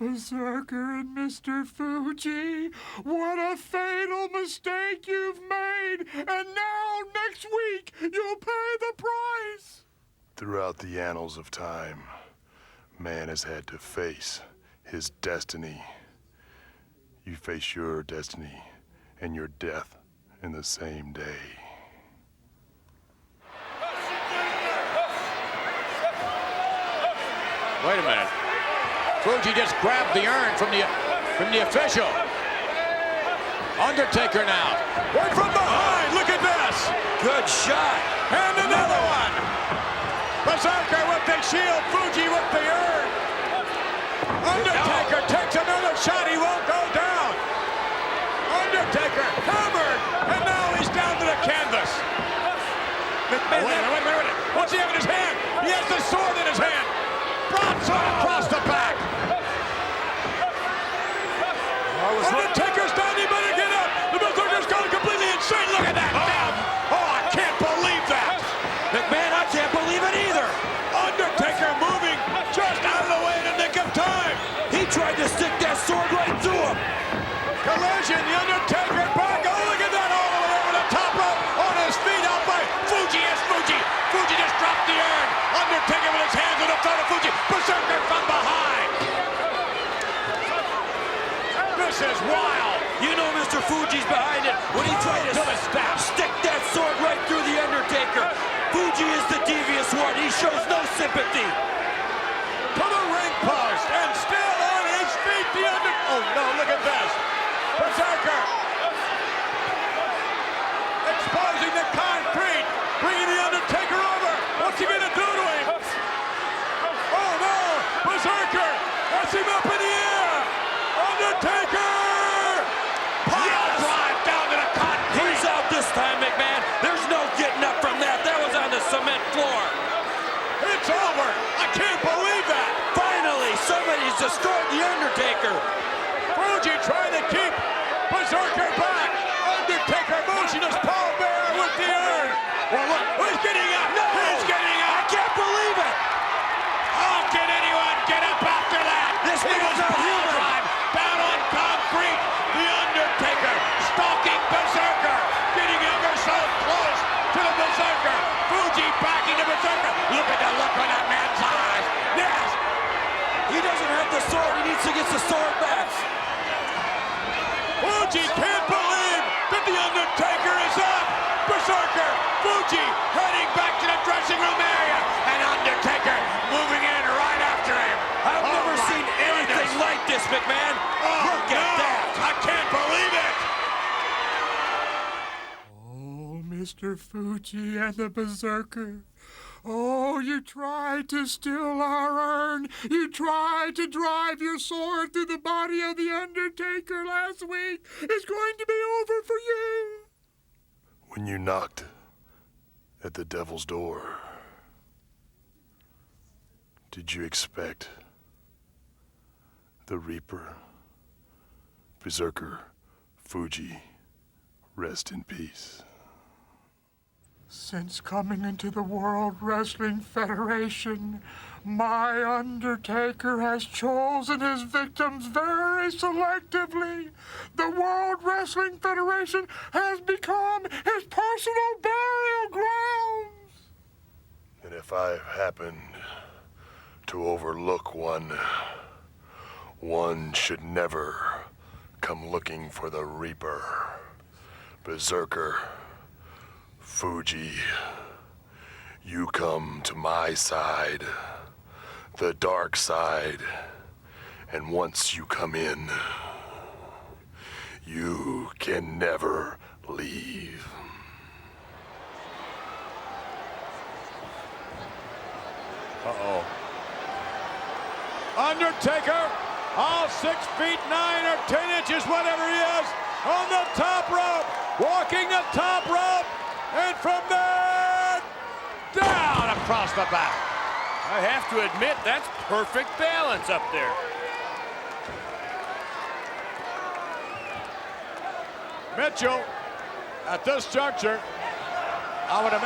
Berserker and Mr. Fuji, what a fatal mistake you've made, and now next week you'll pay the price. Throughout the annals of time, man has had to face his destiny. You face your destiny and your death in the same day. Wait a minute. Fuji just grabbed the urn from the official. Undertaker now. Right from behind. Look at this. Good shot. And another one. Berserker with the shield. Fuji with the urn. Undertaker takes another shot. He won't go down. Undertaker hammered. And now he's down to the canvas. McMahon. Wait a minute. What's he have in his hand? He has the sword in his hand. Broadsword across the back. Undertaker's down, he better get up. The Berserker's gone completely insane. Look at that. Down. Oh, I can't believe that. McMahon, I can't believe it either. Undertaker moving just out of the way in the nick of time. He tried to stick that sword right through him. Collision, the Undertaker back. Oh, look at that. All the way over the top rope. On his feet out by Fuji. Yes, Fuji. Fuji just dropped the urn. Undertaker with his hands on the throat of Fuji. Berserker from behind. This is wild. You know Mr. Fuji's behind it when he tried to stick that sword right through the Undertaker. Fuji is the devious one. He shows no sympathy. To the ring post and still on his feet. The Oh no, look at this. Berserker exposing the concrete, bringing the Undertaker over. What's he gonna do to him? Oh no, Berserker has him up in the air. Undertaker! Pile drive down to the concrete. He's out this time, McMahon. There's no getting up from that. That was on the cement floor. It's over. I can't believe that. Finally, somebody's destroyed the Undertaker. Fuji trying to keep Berserker back. Undertaker motionless pallbearer with the urn. Well, look, he's getting up. No, he's getting up. I can't believe it. How can anyone get up after that? This man's not human. Drive down on concrete. The Undertaker stalking Berserker, getting ever so close to the Berserker. Fuji backing the Berserker. Look at the look on that man's eyes. Yes. He doesn't have the sword. He needs to get the sword back. Fuji can't believe that the Undertaker is up. Berserker, Fuji heading back to the dressing room area. And Undertaker moving in right after him. I've never seen anything like this, McMahon. Look at that. I can't believe it. Oh, Mr. Fuji and the Berserker. Oh, you tried to steal our urn. You tried to drive your sword through the body of the Undertaker last week. It's going to be over for you. When you knocked at the devil's door, did you expect the Reaper? Berserker, Fuji, rest in peace. Since coming into the World Wrestling Federation, my Undertaker has chosen his victims very selectively. The World Wrestling Federation has become his personal burial grounds. And if I've happened to overlook one should never come looking for the Reaper. Berserker, Fuji, you come to my side, the dark side, and once you come in, you can never leave. Uh-oh. Undertaker, all 6 feet 9 or 10 inches, whatever he is, on the top rope, walking the top rope, and from there, down across the back. I have to admit, that's perfect balance up there. Mitchell, at this juncture, I would have,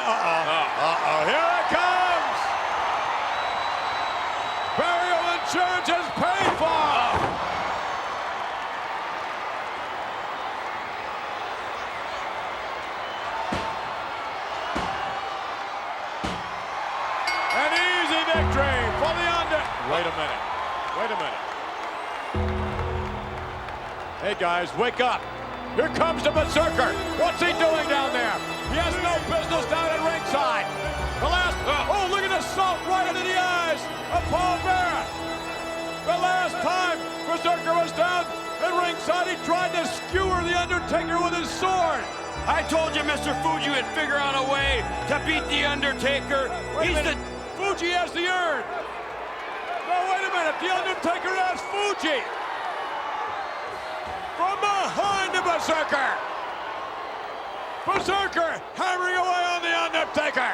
here it comes! Burial insurance is paid for! Wait a minute. Wait a minute. Hey, guys, wake up. Here comes the Berserker. What's he doing down there? He has no business down at ringside. The last, oh, look at the salt right into the eyes of Paul Bearer. The last time Berserker was down at ringside, he tried to skewer the Undertaker with his sword. I told you Mr. Fuji would figure out a way to beat the Undertaker. He's the Fuji has the urn. No, wait a minute. The Undertaker has Fuji. From behind the Berserker. Berserker hammering away on the Undertaker.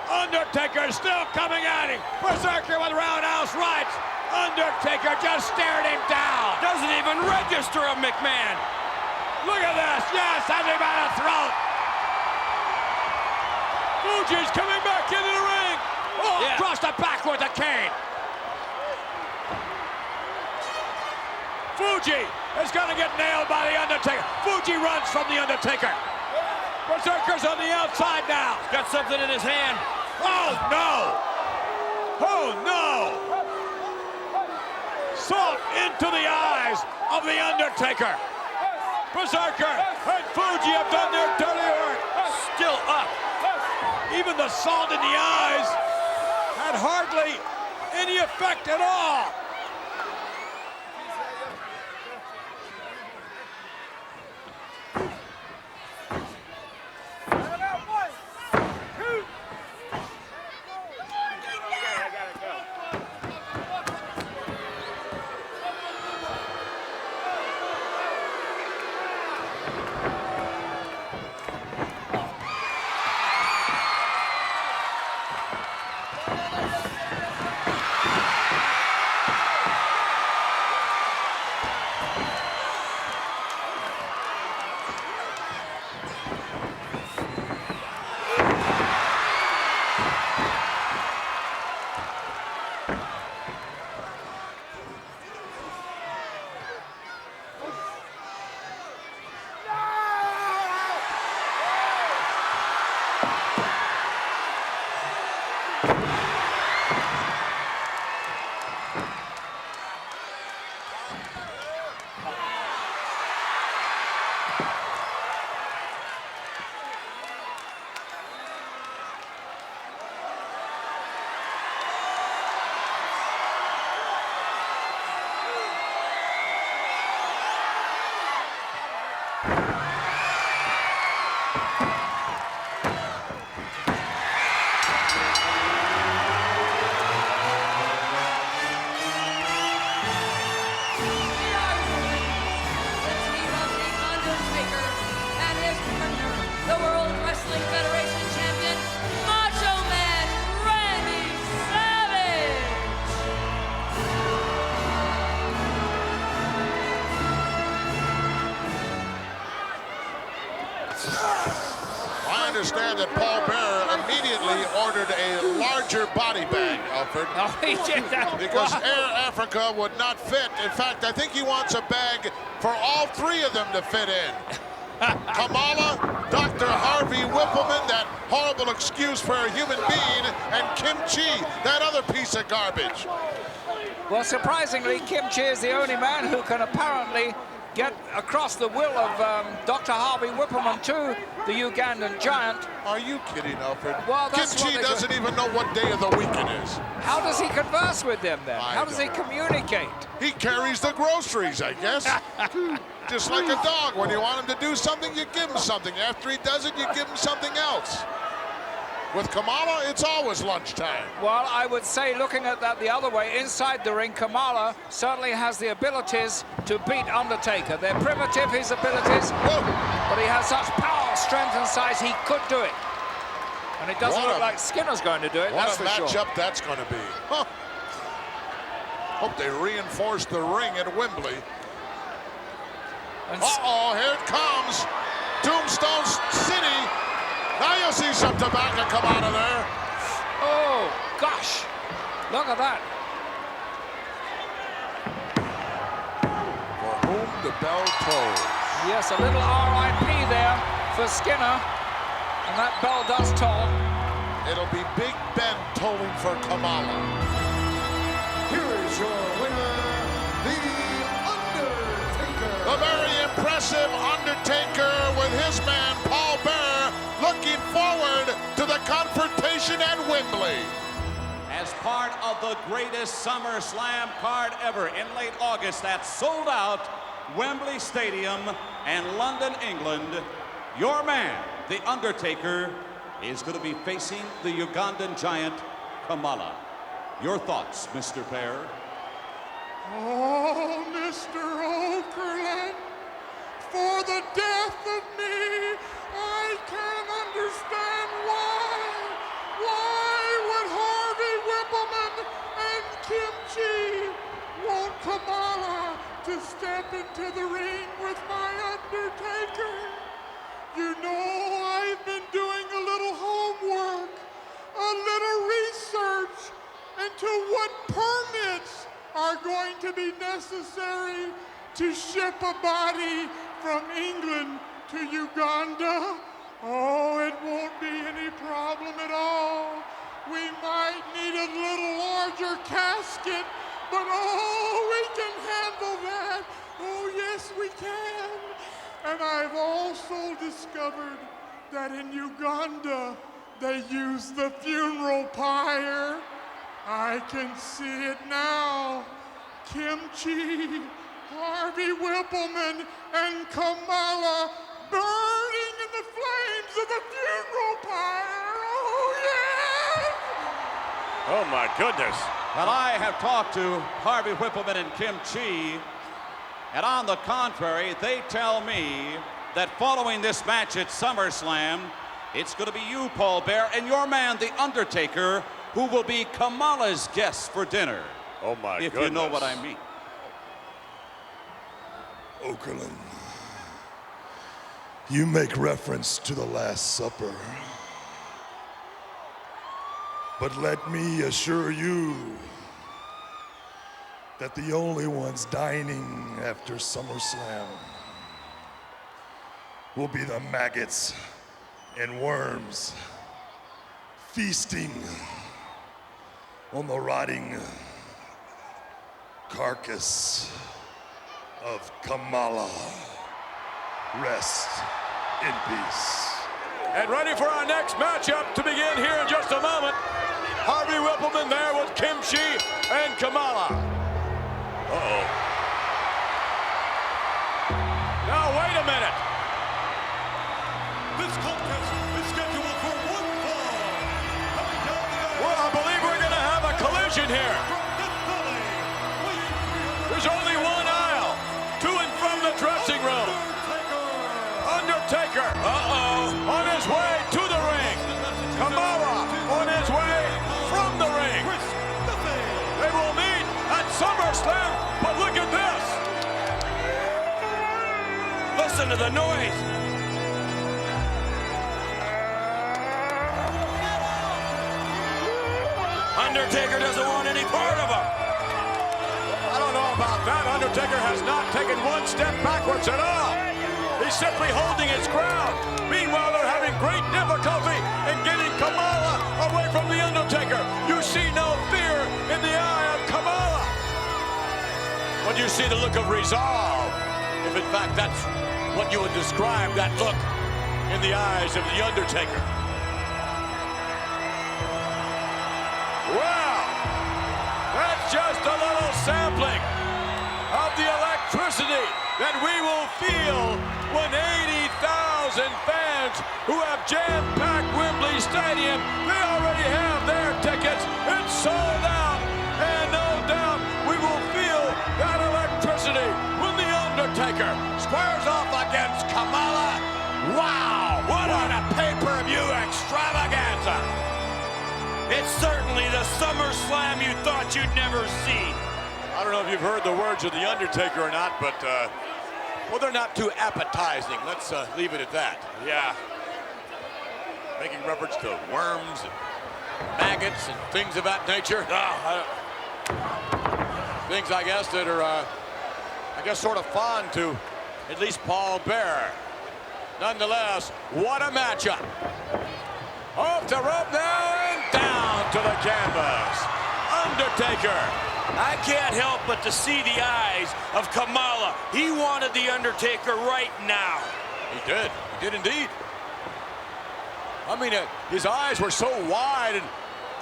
Undertaker still coming at him. Berserker with roundhouse rights. Undertaker just stared him down. Doesn't even register of McMahon. Look at this. Yes, has him by the throat. Fuji's coming back into the ring. Oh, Yeah. across the back with the cane. Fuji is going to get nailed by the Undertaker. Fuji runs from the Undertaker. Berserker's on the outside now. Got something in his hand. Oh, no. Oh, no. Salt into the eyes of the Undertaker. Berserker and Fuji have done their dirty work. Still up. Even the salt in the eyes had hardly any effect at all. I understand that Paul Bearer immediately ordered a larger body bag, Alfred. Oh, he did that. Because Air Africa would not fit. In fact, I think he wants a bag for all three of them to fit in. Kamala, Dr. Harvey Whippleman, that horrible excuse for a human being, and Kim Chi, that other piece of garbage. Well, surprisingly, Kim Chi is the only man who can apparently get across the will of Dr. Harvey Whippleman to the Ugandan giant. Are you kidding, Alfred? Well, Kim that's what Chi they doesn't even know what day of the week it is. How does he converse with them then? I How does he don't know. communicate? He carries the groceries, I guess. Just like a dog. When you want him to do something, you give him something. After he does it, you give him something else. With Kamala, it's always lunchtime. Well, I would say, looking at that the other way, inside the ring, Kamala certainly has the abilities to beat Undertaker. They're primitive, his abilities, Whoa. but he has such power, strength, and size, he could do it. And it doesn't What look a- like Skinner's going to do it, What that's a for sure. matchup that's going to be. Huh. Hope they reinforce the ring at Wembley. And Uh-oh, here it comes. Tombstone City. Now you'll see some tobacco come out of there. oh, gosh, look at that. For whom the bell tolls. Yes, a little RIP there for Skinner, and that bell does toll. It'll be Big Ben tolling for Kamala. Undertaker with his man Paul Bearer looking forward to the confrontation at Wembley. As part of the greatest SummerSlam card ever in late August that sold out Wembley Stadium in London, England, your man, The Undertaker, is going to be facing the Ugandan giant, Kamala. Your thoughts, Mr. Pear? Oh, Mr. Okerlund, for the death of me, I can't understand why. Why would Harvey Whippleman and Kim Chi want Kamala to step into the ring with my Undertaker? You know, I've been doing a little homework, a little research into what permits are going to be necessary to ship a body from England to Uganda. Oh, it won't be any problem at all. We might need a little larger casket, but oh, we can handle that. Oh, yes, we can. And I've also discovered that in Uganda, they use the funeral pyre. I can see it now. Kim Chi, Harvey Whippleman, and Kamala burning in the flames of the funeral pyre. Oh, yes! Oh, my goodness. Well, I have talked to Harvey Whippleman and Kim Chi, and on the contrary, they tell me that following this match at SummerSlam, it's going to be you, Paul Bearer, and your man, The Undertaker, who will be Kamala's guest for dinner. Oh, my if goodness. you know what I mean. Okerlund, you make reference to the Last Supper. But let me assure you that the only ones dining after SummerSlam will be the maggots and worms feasting on the rotting carcass of Kamala. Rest in peace. And ready for our next matchup to begin here in just a moment. Harvey Whippleman there with Kim Chi and Kamala. Uh-oh. Now, wait a minute. This contest is scheduled for one fall. Coming down the aisle. Well, I believe we're going to have a collision here. From Death Valley, weighing 300 There's only one aisle to and from the dressing room. Undertaker, on his way to the ring. Kamala on his way from the ring. They will meet at SummerSlam, but look at this. Listen to the noise. Undertaker doesn't want any part of him. I don't know about that. Undertaker has not taken one step backwards at all. He's simply holding his ground. Meanwhile, they're having great difficulty in getting Kamala away from the Undertaker. You see no fear in the eye of Kamala. But you see the look of resolve, if in fact that's what you would describe that look in the eyes of the Undertaker. Well, that's just a little sampling of the electricity that we will feel when 80,000 fans who have jam-packed Wembley Stadium, they already have their tickets. It's sold out, and no doubt we will feel that electricity when The Undertaker squares off against Kamala. Wow, what a pay-per-view extravaganza. It's certainly the SummerSlam you thought you'd never see. I don't know if you've heard the words of The Undertaker or not, but, well, they're not too appetizing. Let's leave it at that. Yeah. Making reference to worms and maggots and things of that nature. Things, I guess, that are, sort of fond to at least Paul Bearer. Nonetheless, what a matchup. Off the rope now and down to the canvas. Undertaker. I can't help but to see the eyes of Kamala. He wanted The Undertaker right now. He did indeed. I mean, his eyes were so wide, and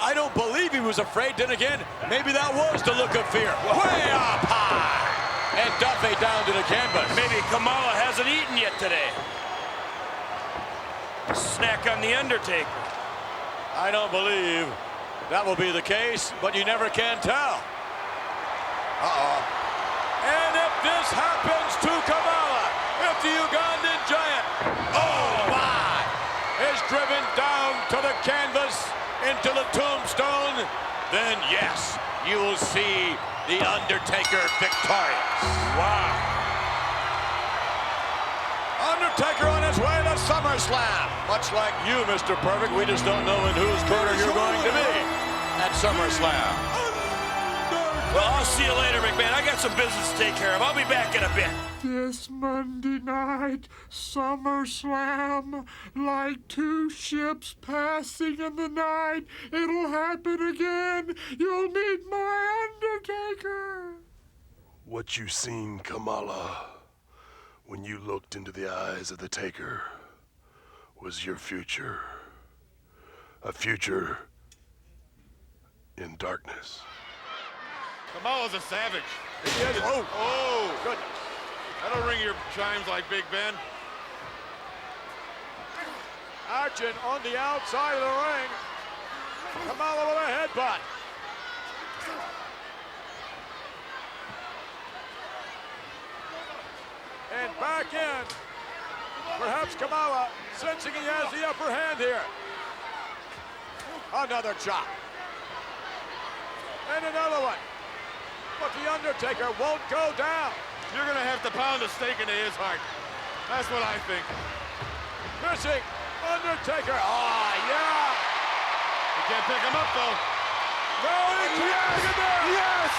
I don't believe he was afraid. Then again, maybe that was the look of fear. Way up high! And Duffy down to the canvas. Maybe Kamala hasn't eaten yet today. A snack on the Undertaker. I don't believe that will be the case, but you never can tell. Uh-oh. And if this happens to Kamala, if the Ugandan giant, oh my, is driven down to the canvas, into the tombstone, then yes, you will see the Undertaker victorious. Wow. Undertaker on his way to SummerSlam. Much like you, Mr. Perfect, we just don't know in whose corner you're going to be at SummerSlam. Well, I'll see you later, McMahon. I got some business to take care of. I'll be back in a bit. This Monday night, SummerSlam, like two ships passing in the night. It'll happen again. You'll meet my Undertaker. What you seen, Kamala, when you looked into the eyes of the Taker, was your future. A future in darkness. Kamala's a savage. Oh, Good. That'll ring your chimes like Big Ben. Arjun on the outside of the ring. Kamala with a headbutt. And back in. Perhaps Kamala sensing he has the upper hand here. Another chop. And another one. But the Undertaker won't go down. You're gonna have to pound a stake into his heart. That's what I think. Missing Undertaker. Oh, yeah. You can't pick him up, though. No, he can't pick him down. Yes!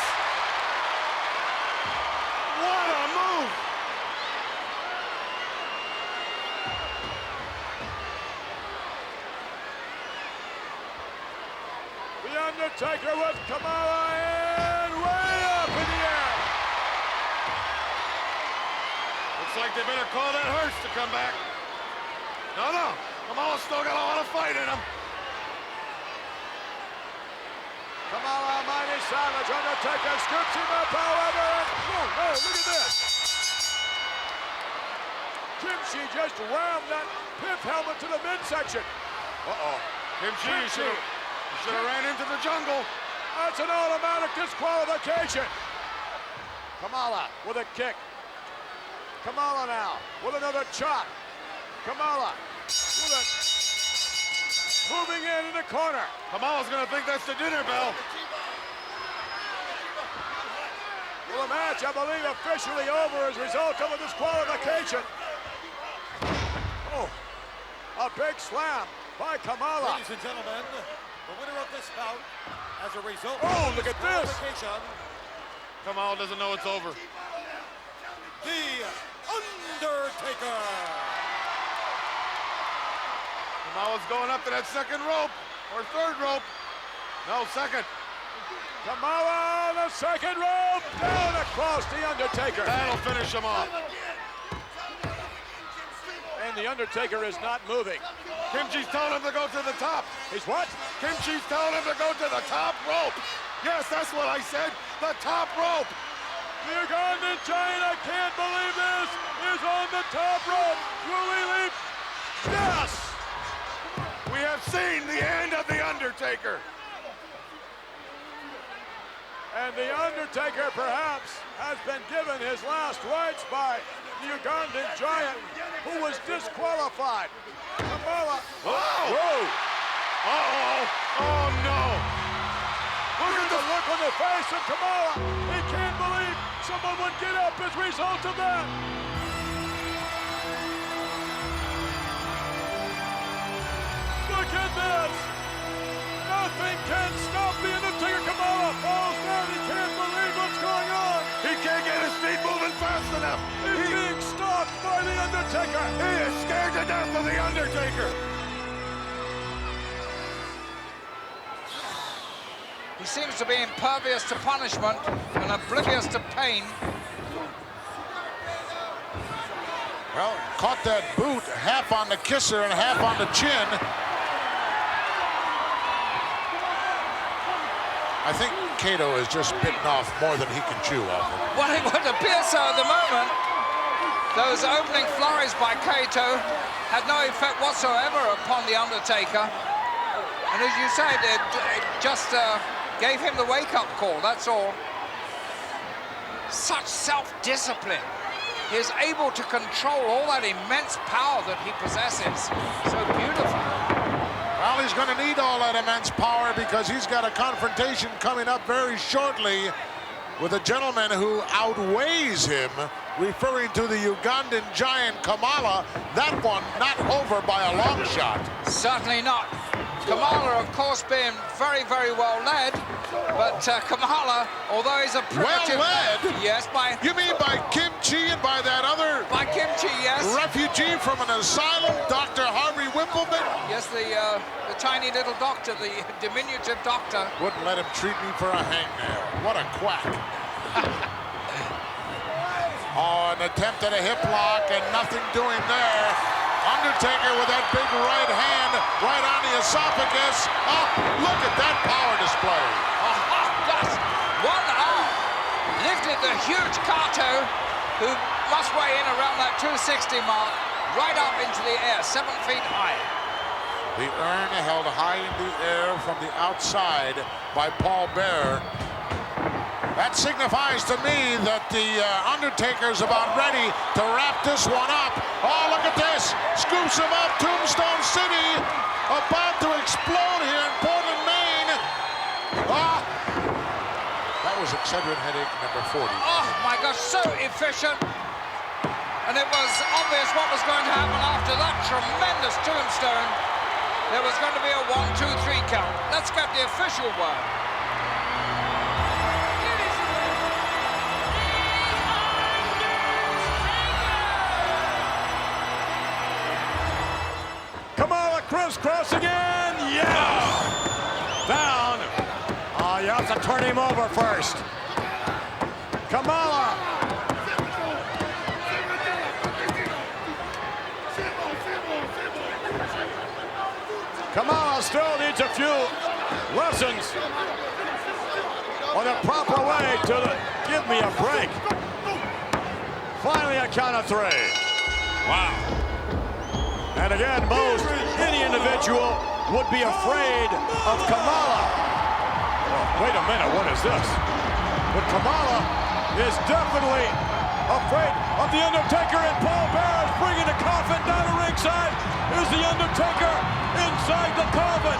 What a move! The Undertaker with Kamala and way up in the air. Looks like they better call that Hurst to come back. No. Kamala's still got a lot of fight in him. Kamala, mighty savage. Undertaker scoops him up, however. Oh, no, look at this. Kimchi just rammed that pith helmet to the midsection. Uh-oh. Kimchi, you should have ran into the jungle. That's an automatic disqualification. Kamala with a kick. Kamala now with another chop. Kamala with a moving in the corner. Kamala's gonna think that's the dinner bell. Well, the match, I believe, officially over as a result of a disqualification. Oh, a big slam by Kamala. Ladies and gentlemen, the winner of this bout, as a result Oh, of look at this. disqualification, Kamala doesn't know it's over. The Undertaker. Kamala's going up to that second rope, or third rope. No, second. Kamala on the second rope, down across the Undertaker. That'll finish him off. And the Undertaker is not moving. Kimchi's telling him to go to the top. He's what? Kimchi's telling him to go to the top rope. Yes, that's what I said. The top rope. The Ugandan giant, I can't believe this, is on the top rope. Will he leap? Yes! We have seen the end of The Undertaker. And The Undertaker, perhaps, has been given his last rites by the Ugandan giant, who was disqualified. Kamala. Whoa! Whoa! Uh-oh. Oh, no. Look at the look on the face of Kamala. He can't believe someone would get up as a result of that. Look at this. Nothing can stop the Undertaker. Kamala falls down. He can't believe what's going on. He can't get his feet moving fast enough. He's being stopped by the Undertaker. He is scared to death of The Undertaker. He seems to be impervious to punishment and oblivious to pain. Well, caught that boot half on the kisser and half on the chin. I think Kato has just bitten off more than he can chew off. Well, it would appear so at the moment. Those opening flurries by Kato had no effect whatsoever upon The Undertaker. And as you said, it just gave him the wake-up call, that's all. Such self-discipline. He's able to control all that immense power that he possesses. So beautiful. Well, he's going to need all that immense power because he's got a confrontation coming up very shortly with a gentleman who outweighs him, referring to the Ugandan giant Kamala. That one not over by a long shot. Certainly not. Kamala, of course, being very, very well led, but Kamala, although he's a primitive... Well led? Yes, by... You mean by Kim Chi and by that other... By Kim Chi, yes. Refugee from an asylum, Dr. Harvey Wippleman? Yes, the tiny little doctor, the diminutive doctor. Wouldn't let him treat me for a hangnail. What a quack. Oh, an attempt at a hip lock and nothing doing there. Undertaker with that big right hand right on the esophagus. Oh, look at that power display. Oh, gosh. One arm lifted the huge Kato, who must weigh in around that 260 mark, right up into the air, 7 feet high. The urn held high in the air from the outside by Paul Bearer. That signifies to me that the Undertaker's about ready to wrap this one up. Oh, look at this. Scoops him up. Tombstone City about to explode here in Portland, Maine. Ah, that was Excedrin headache number 40. Oh, my gosh, so efficient. And it was obvious what was going to happen after that tremendous tombstone. There was going to be a 1, 2, 3 count. Let's get the official word. Kamala crisscross again. Yes. Down. Oh, you have to turn him over first. Kamala. Kamala still needs a few lessons on the proper way to give me a break. Finally, a count of 3. Wow. And again, any individual would be afraid of Kamala. Oh, wait a minute, what is this? But Kamala is definitely afraid of The Undertaker, and Paul Bearer is bringing the coffin down to ringside. Here's The Undertaker inside the coffin.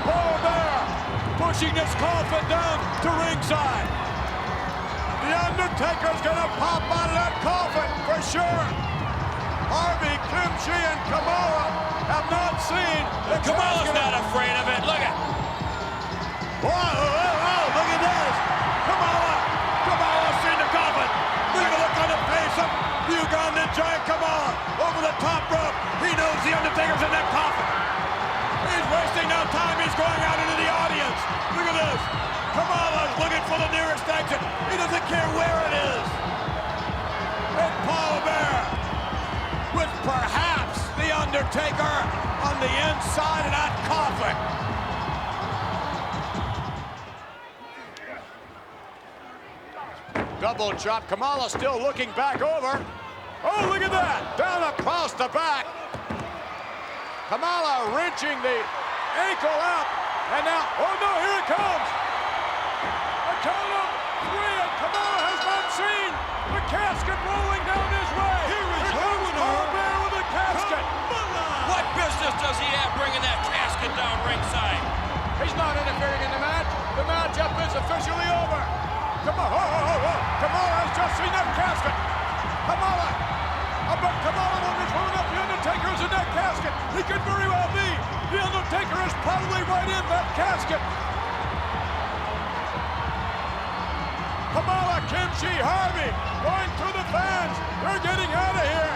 Paul Bearer pushing this coffin down to ringside. The Undertaker's gonna pop out of that coffin for sure. Harvey, Kim Chi, and Kamala have not seen the Kamala's not afraid of it. Look at. Whoa, look at this. Kamala's seen the coffin. Look at the look on the face of the Ugandan giant Kamala over the top rope. He knows The Undertaker's in that coffin. He's wasting no time. He's going out into the audience. Look at this. Kamala's looking for the nearest exit. He doesn't care where it is. And Paul Bearer, with perhaps The Undertaker on the inside of that coffin. Double chop. Kamala still looking back over. Oh, look at that. Down across the back. Kamala wrenching the ankle out. And now, oh no, here it comes. A count of 3, and Kamala has not seen the casket rolling down his way. Here comes Paul Bearer with the casket. What business does he have bringing that casket down ringside? He's not interfering in the match. The matchup is officially over. Kamala has just seen that casket. Kamala. But Kamala won't be throwing up. The Undertaker's in that casket. He could very well be. The Undertaker is probably right in that casket. Kamala, Kim Chi, Harvey going through the fans. They're getting out of here.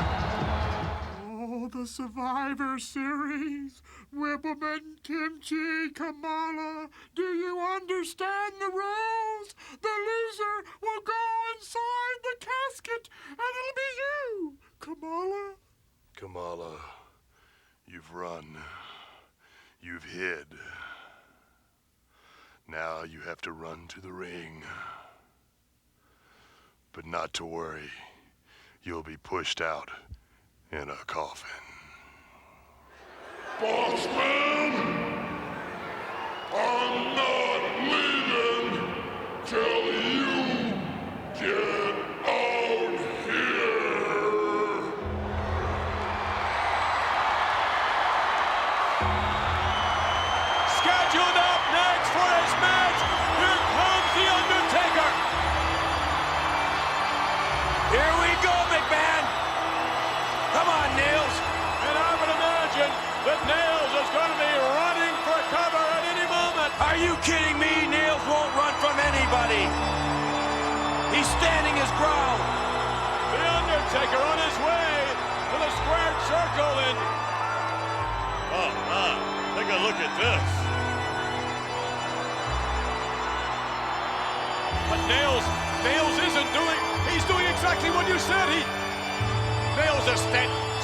Oh, the Survivor Series. Wippleman, Kim Chi, Kamala. Do you understand the rules? The loser will go inside the casket, and it'll be you, Kamala. Kamala, you've run. You've hid. Now you have to run to the ring. But not to worry. You'll be pushed out in a coffin. Bossman, I'm not leaving till you get out here. Scheduled up next for his match, here comes The Undertaker. Here we go, McMahon. Come on, Nails. And I would imagine that Nails is going to be running for cover at any moment. Are you kidding me? Nails won't run from anybody. He's standing his ground. The Undertaker on his way to the squared circle and... Oh, my. Take a look at this. But Nails isn't doing... He's doing exactly what you said. Nails is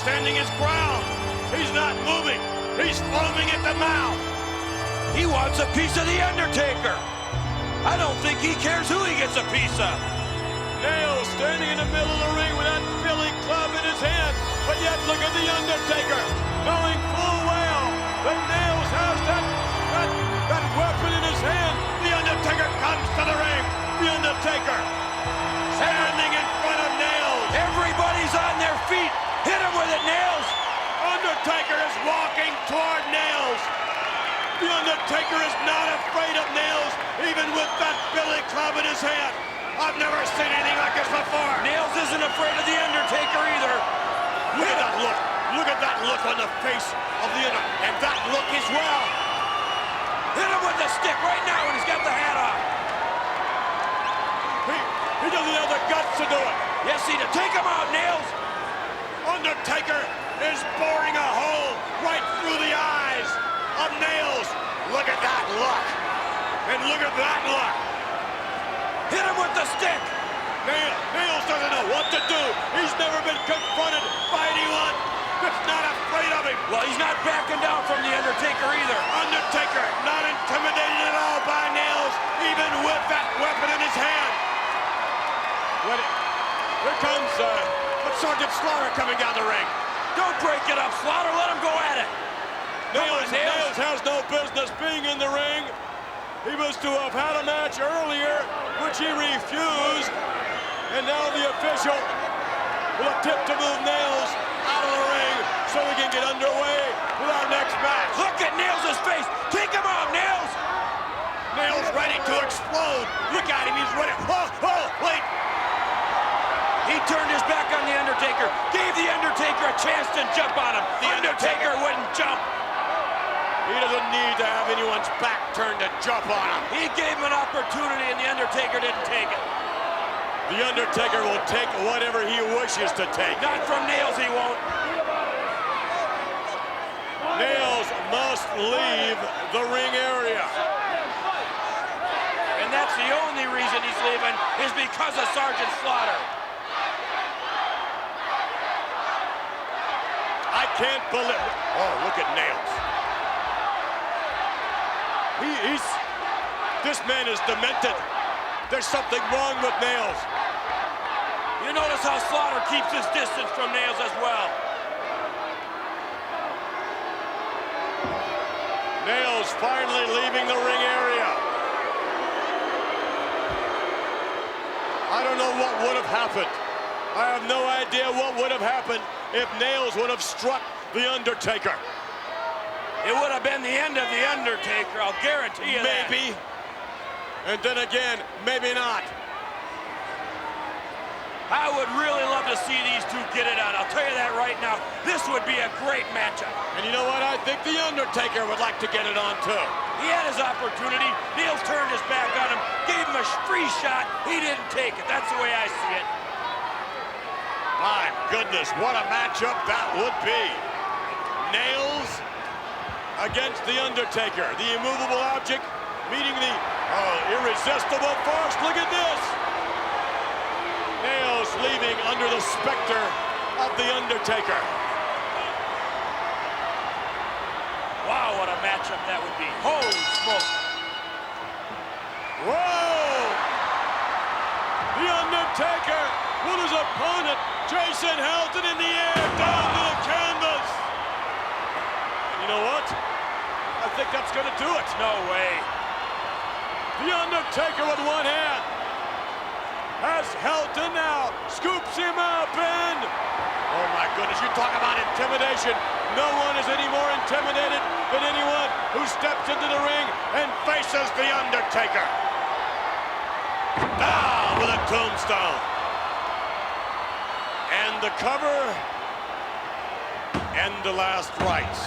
standing his ground. He's not moving. He's foaming at the mouth. He wants a piece of The Undertaker. I don't think he cares who he gets a piece of. Nails standing in the middle of the ring with that Billy Club in his hand. But yet look at The Undertaker, knowing full well that Nails has that weapon in his hand. The Undertaker comes to the ring. The Undertaker standing in front of Nails. Everybody's on their feet. Hit him with it, Nails. Undertaker is walking toward Nails. The Undertaker is not afraid of Nails, even with that Billy Club in his hand. I've never seen anything like this before. Nails isn't afraid of The Undertaker either. Look at that look. Look at that look on the face of the Undertaker. And that look as well. Hit him with the stick right now when he's got the hat on. He doesn't have the guts to do it. Yes, he does. Take him out, Nails. Undertaker is boring a hole right through the eyes of Nails. Look at that look. And look at that look. Hit him with the stick. Nails doesn't know what to do. He's never been confronted by anyone that's not afraid of him. Well, he's not backing down from The Undertaker either. Undertaker not intimidated at all by Nails, even with that weapon in his hand. Here comes Sergeant Slaughter coming down the ring. Don't break it up, Slaughter. Let him go at it. Nails has no business being in the ring. He was to have had a match earlier, which he refused. And now the official will attempt to move Nails out of the ring so we can get underway with our next match. Look at Nails' face. Take him out, Nails. Nails ready to explode. Look at him. He's ready. Oh, wait. He turned his back on The Undertaker, gave The Undertaker a chance to jump on him. The Undertaker wouldn't jump. He doesn't need to have anyone's back turned to jump on him. He gave him an opportunity, and The Undertaker didn't take it. The Undertaker will take whatever he wishes to take. Not from Nails, he won't. Nails must leave the ring area. And that's the only reason he's leaving, is because of Sergeant Slaughter. I can't believe... Oh, look at Nails. This man is demented. There's something wrong with Nails. You notice how Slaughter keeps his distance from Nails as well. Nails finally leaving the ring area. I don't know what would have happened. I have no idea what would have happened if Nails would have struck The Undertaker. It would have been the end of The Undertaker, I'll guarantee you that. Maybe. And then again, maybe not. I would really love to see these two get it out. I'll tell you that right now. This would be a great matchup. And you know what? I think The Undertaker would like to get it on, too. He had his opportunity. Nails turned his back on him, gave him a free shot. He didn't take it. That's the way I see it. My goodness, what a matchup that would be. Nails against The Undertaker. The immovable object meeting the irresistible force. Look at this. Nails leaving under the specter of The Undertaker. matchup that would be. Holy smoke. Whoa! The Undertaker with his opponent, Jason Helton, in the air, down to the canvas. And you know what? I think that's going to do it. No way. The Undertaker with one hand has Helton now, scoops him up, and oh my goodness, you talk about intimidation. No one is any more intimidated than anyone who steps into the ring and faces the Undertaker. Down with a tombstone. And the cover and the last rites.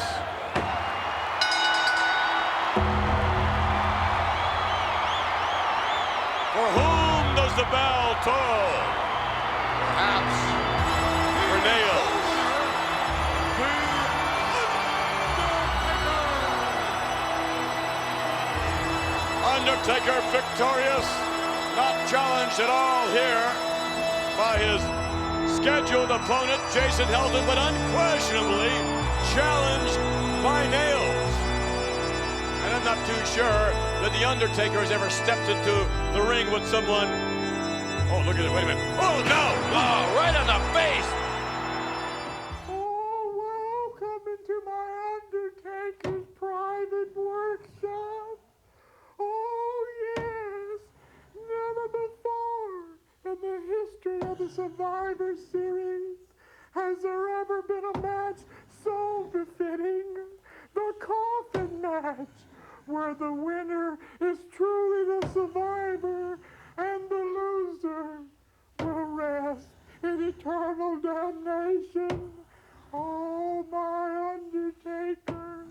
For whom does the bell toll? Perhaps For Nails. Undertaker victorious, not challenged at all here by his scheduled opponent, Jason Helton, but unquestionably challenged by Nails. And I'm not too sure that The Undertaker has ever stepped into the ring with someone. Oh, look at it, wait a minute. Oh, no! Oh, right on the face. Oh, welcome into my Undertaker's private workshop. Oh, yes. Never before in the history of the Survivor Series has there ever been a match so befitting. The coffin match, where the winner is truly the survivor and the loser will rest in eternal damnation. Oh, my Undertaker.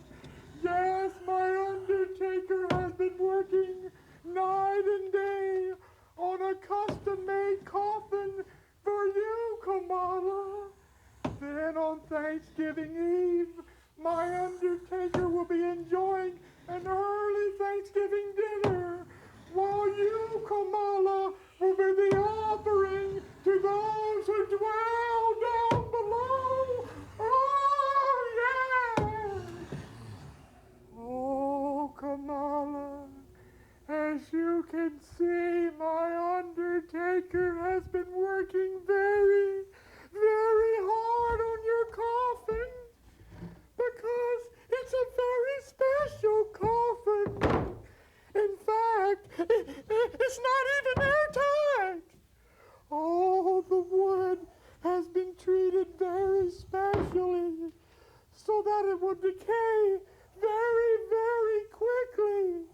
Yes, my Undertaker has been working night and day on a custom-made coffin for you, Kamala. Then on Thanksgiving Eve, my Undertaker will be enjoying an early Thanksgiving dinner, while you, Kamala, will be the offering to those who dwell down below. Oh, yeah! Oh, Kamala, as you can see, my Undertaker has been working very, very hard on your coffin, because it's a very special coffin. In fact, it's not even airtight. Oh, the wood has been treated very specially so that it would decay very, very quickly.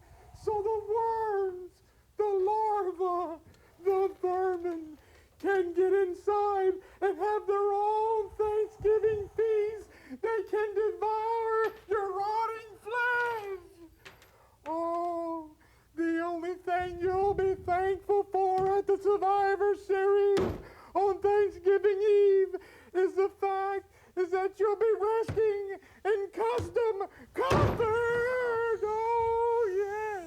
So the worms, the larvae, the vermin can get inside and have their own Thanksgiving feast. They can devour your rotting flesh. Oh, the only thing you'll be thankful for at the Survivor Series on Thanksgiving Eve is the fact is that you'll be resting in custom comfort. Oh, yes.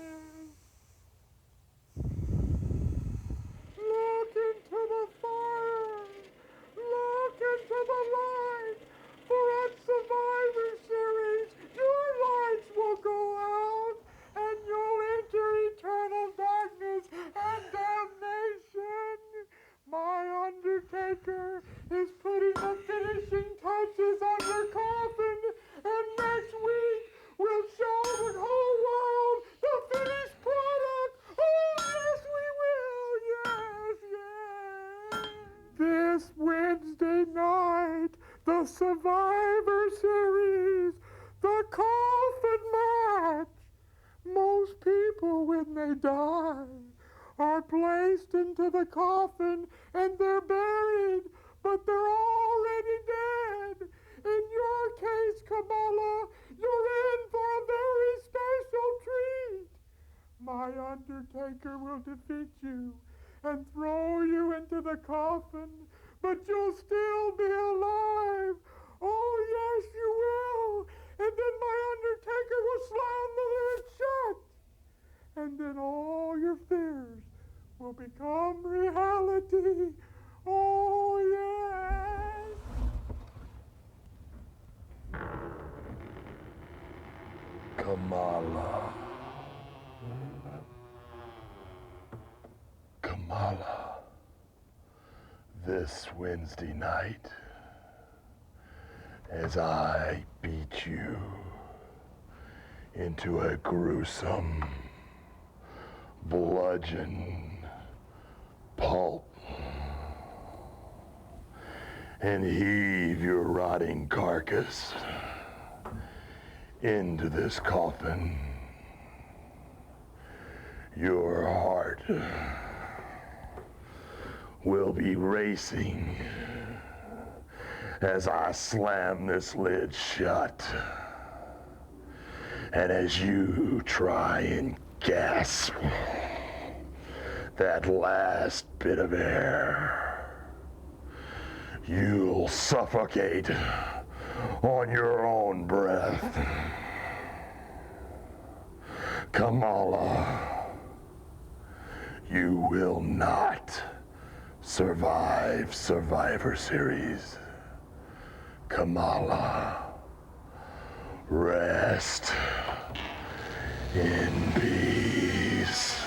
Look into the fire. Look into the light. For at Survivor Series, your lights will go out and you'll enter eternal darkness and damnation. My Undertaker is putting the finishing touches on your coffin, and next week we'll show the whole world the finished product. Oh, yes, we will. Yes, yes. This Wednesday night, the Survivor Series, the coffin match. Most people, when they die, are placed into the coffin and they're buried, but they're already dead. In your case, Kamala, you're in for a very special treat. My Undertaker will defeat you and throw you into the coffin, but you'll still be alive. Oh, yes, you will. And then my Undertaker will slam the lid shut. And then all your fears will become reality. Oh, yes. Kamala. Kamala. Kamala. This Wednesday night, as I beat you into a gruesome, bludgeon pulp and heave your rotting carcass into this coffin, your heart will be racing as I slam this lid shut, and as you try and gasp that last bit of air, you'll suffocate on your own breath. Kamala, you will not survive Survivor Series. Kamala, rest in peace.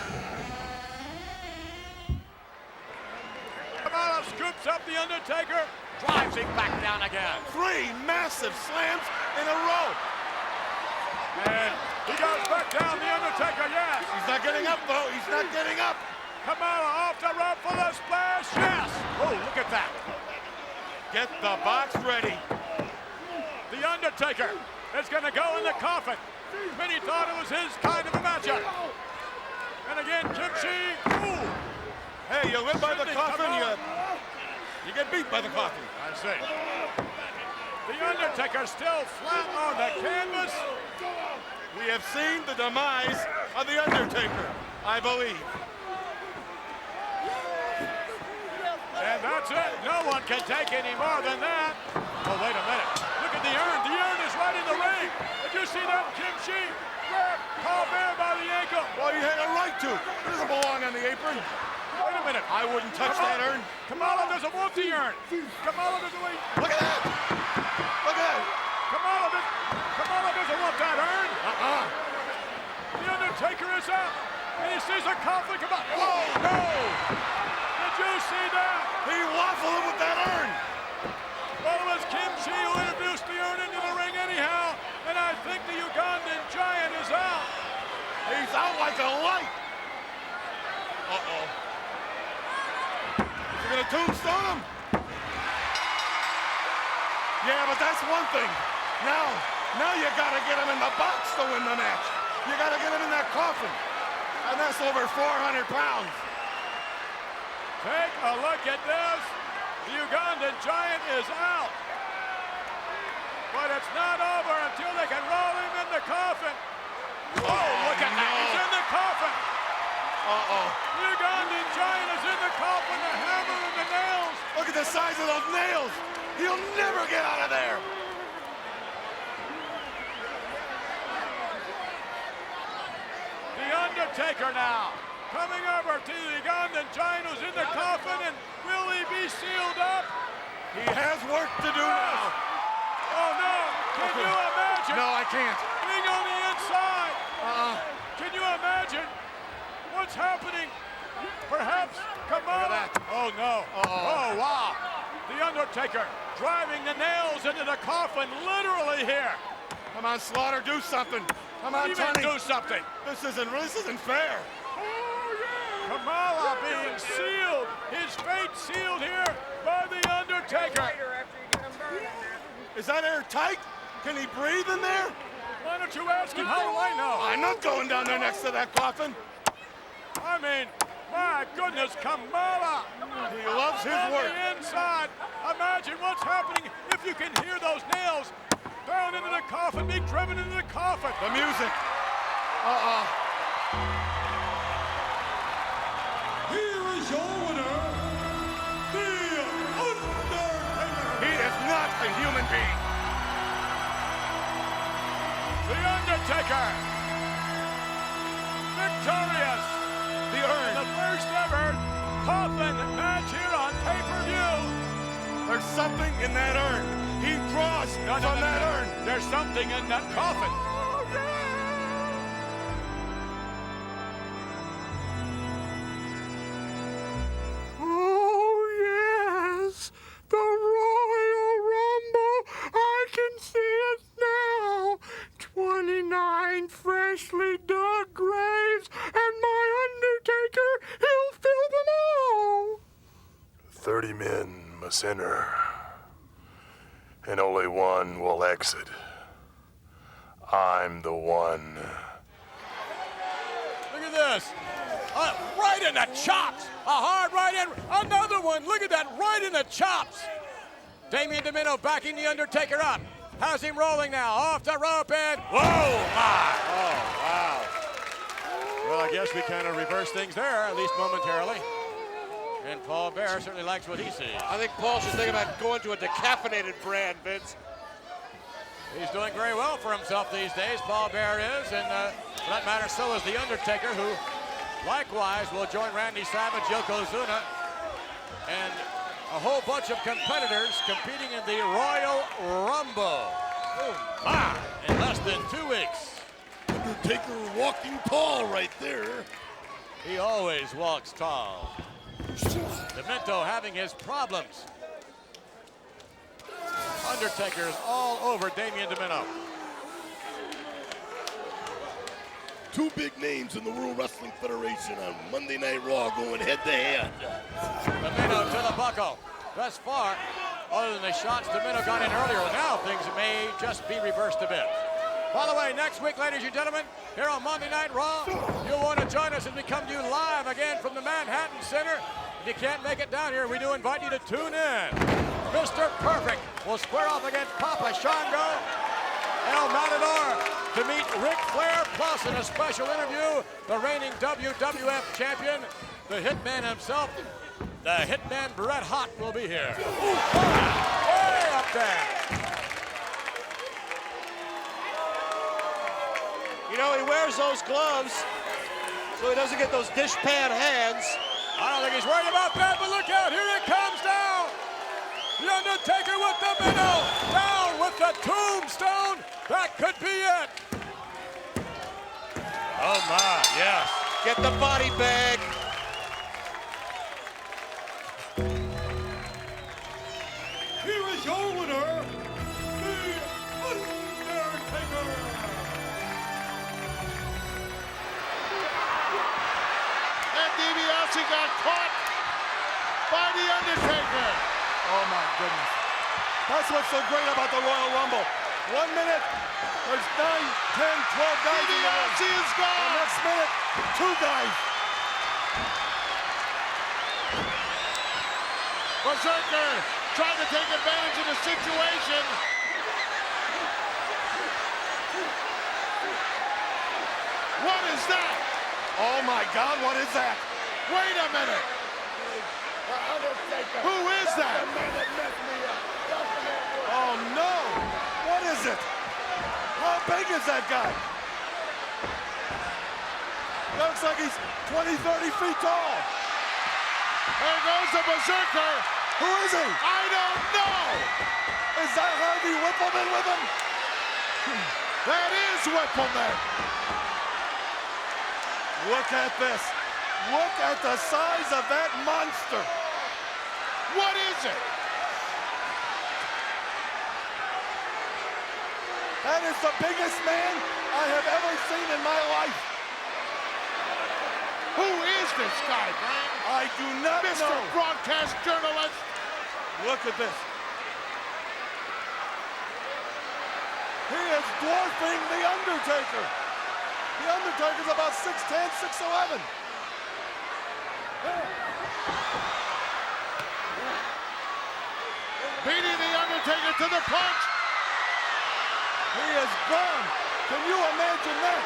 Kamala scoops up The Undertaker, drives him back down again. 3 massive slams in a row. And he goes back down, The Undertaker, yes. He's not getting up, though. He's not getting up. Kamala off the rope for the splash, yes. Oh, look at that. Get the box ready. The Undertaker is going to go in the coffin. Many thought it was his kind of a matchup. And again, Kimchi. Ooh. Hey, you live by the Sydney coffin, Kamala. you get beat by the coffin. I see. The Undertaker still flat on the canvas. We have seen the demise of The Undertaker, I believe. And that's it. No one can take any more than that. Oh, wait a minute. Look at the urn. The urn is right in the ring. Did you see that, Kimchi? Paul Bear by the ankle. Well, you had a right to. It doesn't belong on the apron. Wait a minute. I wouldn't touch that urn. Kamala doesn't want the urn. Kamala doesn't want. Look at that. Look at that. Kamala doesn't want that urn. The Undertaker is out. And he sees a coffin come out. Oh, no. Did you see that? He waffled with that urn. Well, it was Kimchi who introduced the urn into the ring anyhow. And I think the Ugandan Giant is out. He's out like a light. Uh-oh. Is he gonna tombstone him? Yeah, but that's one thing. Now you gotta get him in the box to win the match. You gotta get him in that coffin. And that's over 400 pounds. Take a look at this. The Ugandan Giant is out. But it's not over until they can roll him in the coffin. Oh, look at that. He's in the coffin. Uh-oh. The Ugandan Giant is in the coffin, the hammer and the nails. Look at the size of those nails. He'll never get out of there. The Undertaker now coming over to the Ugandan Giant who's in the coffin, and will he be sealed up? He has work to do now. Oh no, can you imagine? No, I can't. Being on the inside. Can you imagine what's happening? Perhaps Kamala. Oh no. Oh wow. The Undertaker driving the nails into the coffin literally here. Come on, Slaughter, do something. Come on, What do you Tony. mean do something? This isn't fair. Kamala being sealed. His fate sealed here by the Undertaker. Is that airtight? Can he breathe in there? Why don't you ask him? How do I know? I'm not going down there next to that coffin. I mean, my goodness, Kamala. He loves his On work. the inside. Imagine what's happening if you can hear those nails down into the coffin, being driven into the coffin. The music. Here is your winner, The Undertaker. He is not a human being. The Undertaker, victorious. The urn. The first ever coffin match here on pay-per-view. There's something in that urn. He draws from that urn. There's something in that coffin. 30 men must enter, and only one will exit. I'm the one. Look at this. Right in the chops. A hard right in. Another one. Look at that. Right in the chops. Damien Domino backing The Undertaker up. Has him rolling now. Off the rope and whoa, my. Oh, wow. Well, I guess we kind of reverse things there, at least momentarily. And Paul Bearer certainly likes what he sees. I think Paul's just thinking about going to a decaffeinated brand, Vince. He's doing very well for himself these days, Paul Bearer is, and for that matter, so is The Undertaker, who likewise will join Randy Savage, Yokozuna, and a whole bunch of competitors competing in the Royal Rumble. Oh my, in less than 2 weeks. Undertaker walking tall right there. He always walks tall. Demento having his problems. Undertaker's all over Damien Domino. Two big names in the World Wrestling Federation on Monday Night Raw going head to head. Domino to the buckle. Thus far, other than the shots Domino got in earlier, now things may just be reversed a bit. By the way, next week, ladies and gentlemen, here on Monday Night Raw, you'll want to join us as we come to you live again from the Manhattan Center. If you can't make it down here, we do invite you to tune in. Mr. Perfect will square off against Papa Shango, El Matador, to meet Ric Flair, plus in a special interview, the reigning WWF champion, the Hitman himself, the Hitman Bret Hart will be here. Way up there. You know, he wears those gloves so he doesn't get those dishpan hands. I don't think he's worried about that, but look out, here it comes down. The Undertaker with the minnow, down with the tombstone. That could be it. Oh my, yes. Get the body bag. Here is your winner, The Undertaker. And DiBiase got caught by The Undertaker. Oh my goodness. That's what's so great about the Royal Rumble. 1 minute, there's 9, 10, 12 guys in the ring. DiBiase is The gone. next minute, 2 guys. Berserker trying to take advantage of the situation. What is that? Oh my God, what is that? Wait a minute. Who is that? Oh no! What is it? How big is that guy? Looks like he's 20, 30 feet tall. There goes the Berserker. Who is he? I don't know. Is that Harvey Whippleman with him? That is Whippleman. Look at this. Look at the size of that monster. What is it? That is the biggest man I have ever seen in my life. Who is this guy, Brian? I do not Mr. know. Broadcast journalist. Look at this. He is dwarfing The Undertaker. The Undertaker's about 6'10", 6'11". Beating The Undertaker to the punch. He is gone. Can you imagine that?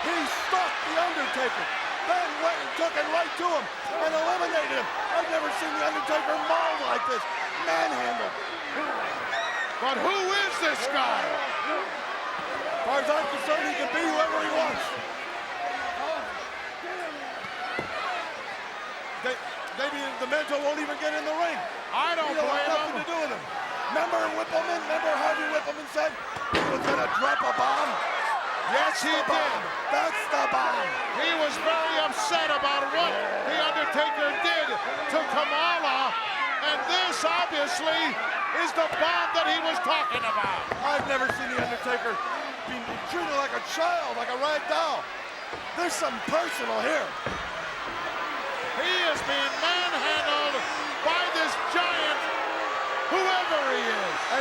He stuck The Undertaker, then went and took it right to him and eliminated him. I've never seen The Undertaker mauled like this. Manhandled. But who is this guy? As far as I'm concerned, he can be whoever he wants. Maybe Demento won't even get in the ring. I don't He'll have blame nothing him. to do with him. Remember Whippleman? Remember Harvey Whippleman said he was going to drop a bomb? Yes, he The did. bomb. That's the bomb. He was very upset about what The Undertaker did to Kamala, and this obviously is the bomb that he was talking about. I've never seen The Undertaker be treated like a child, like a rag doll. There's something personal here. He is being manhandled by this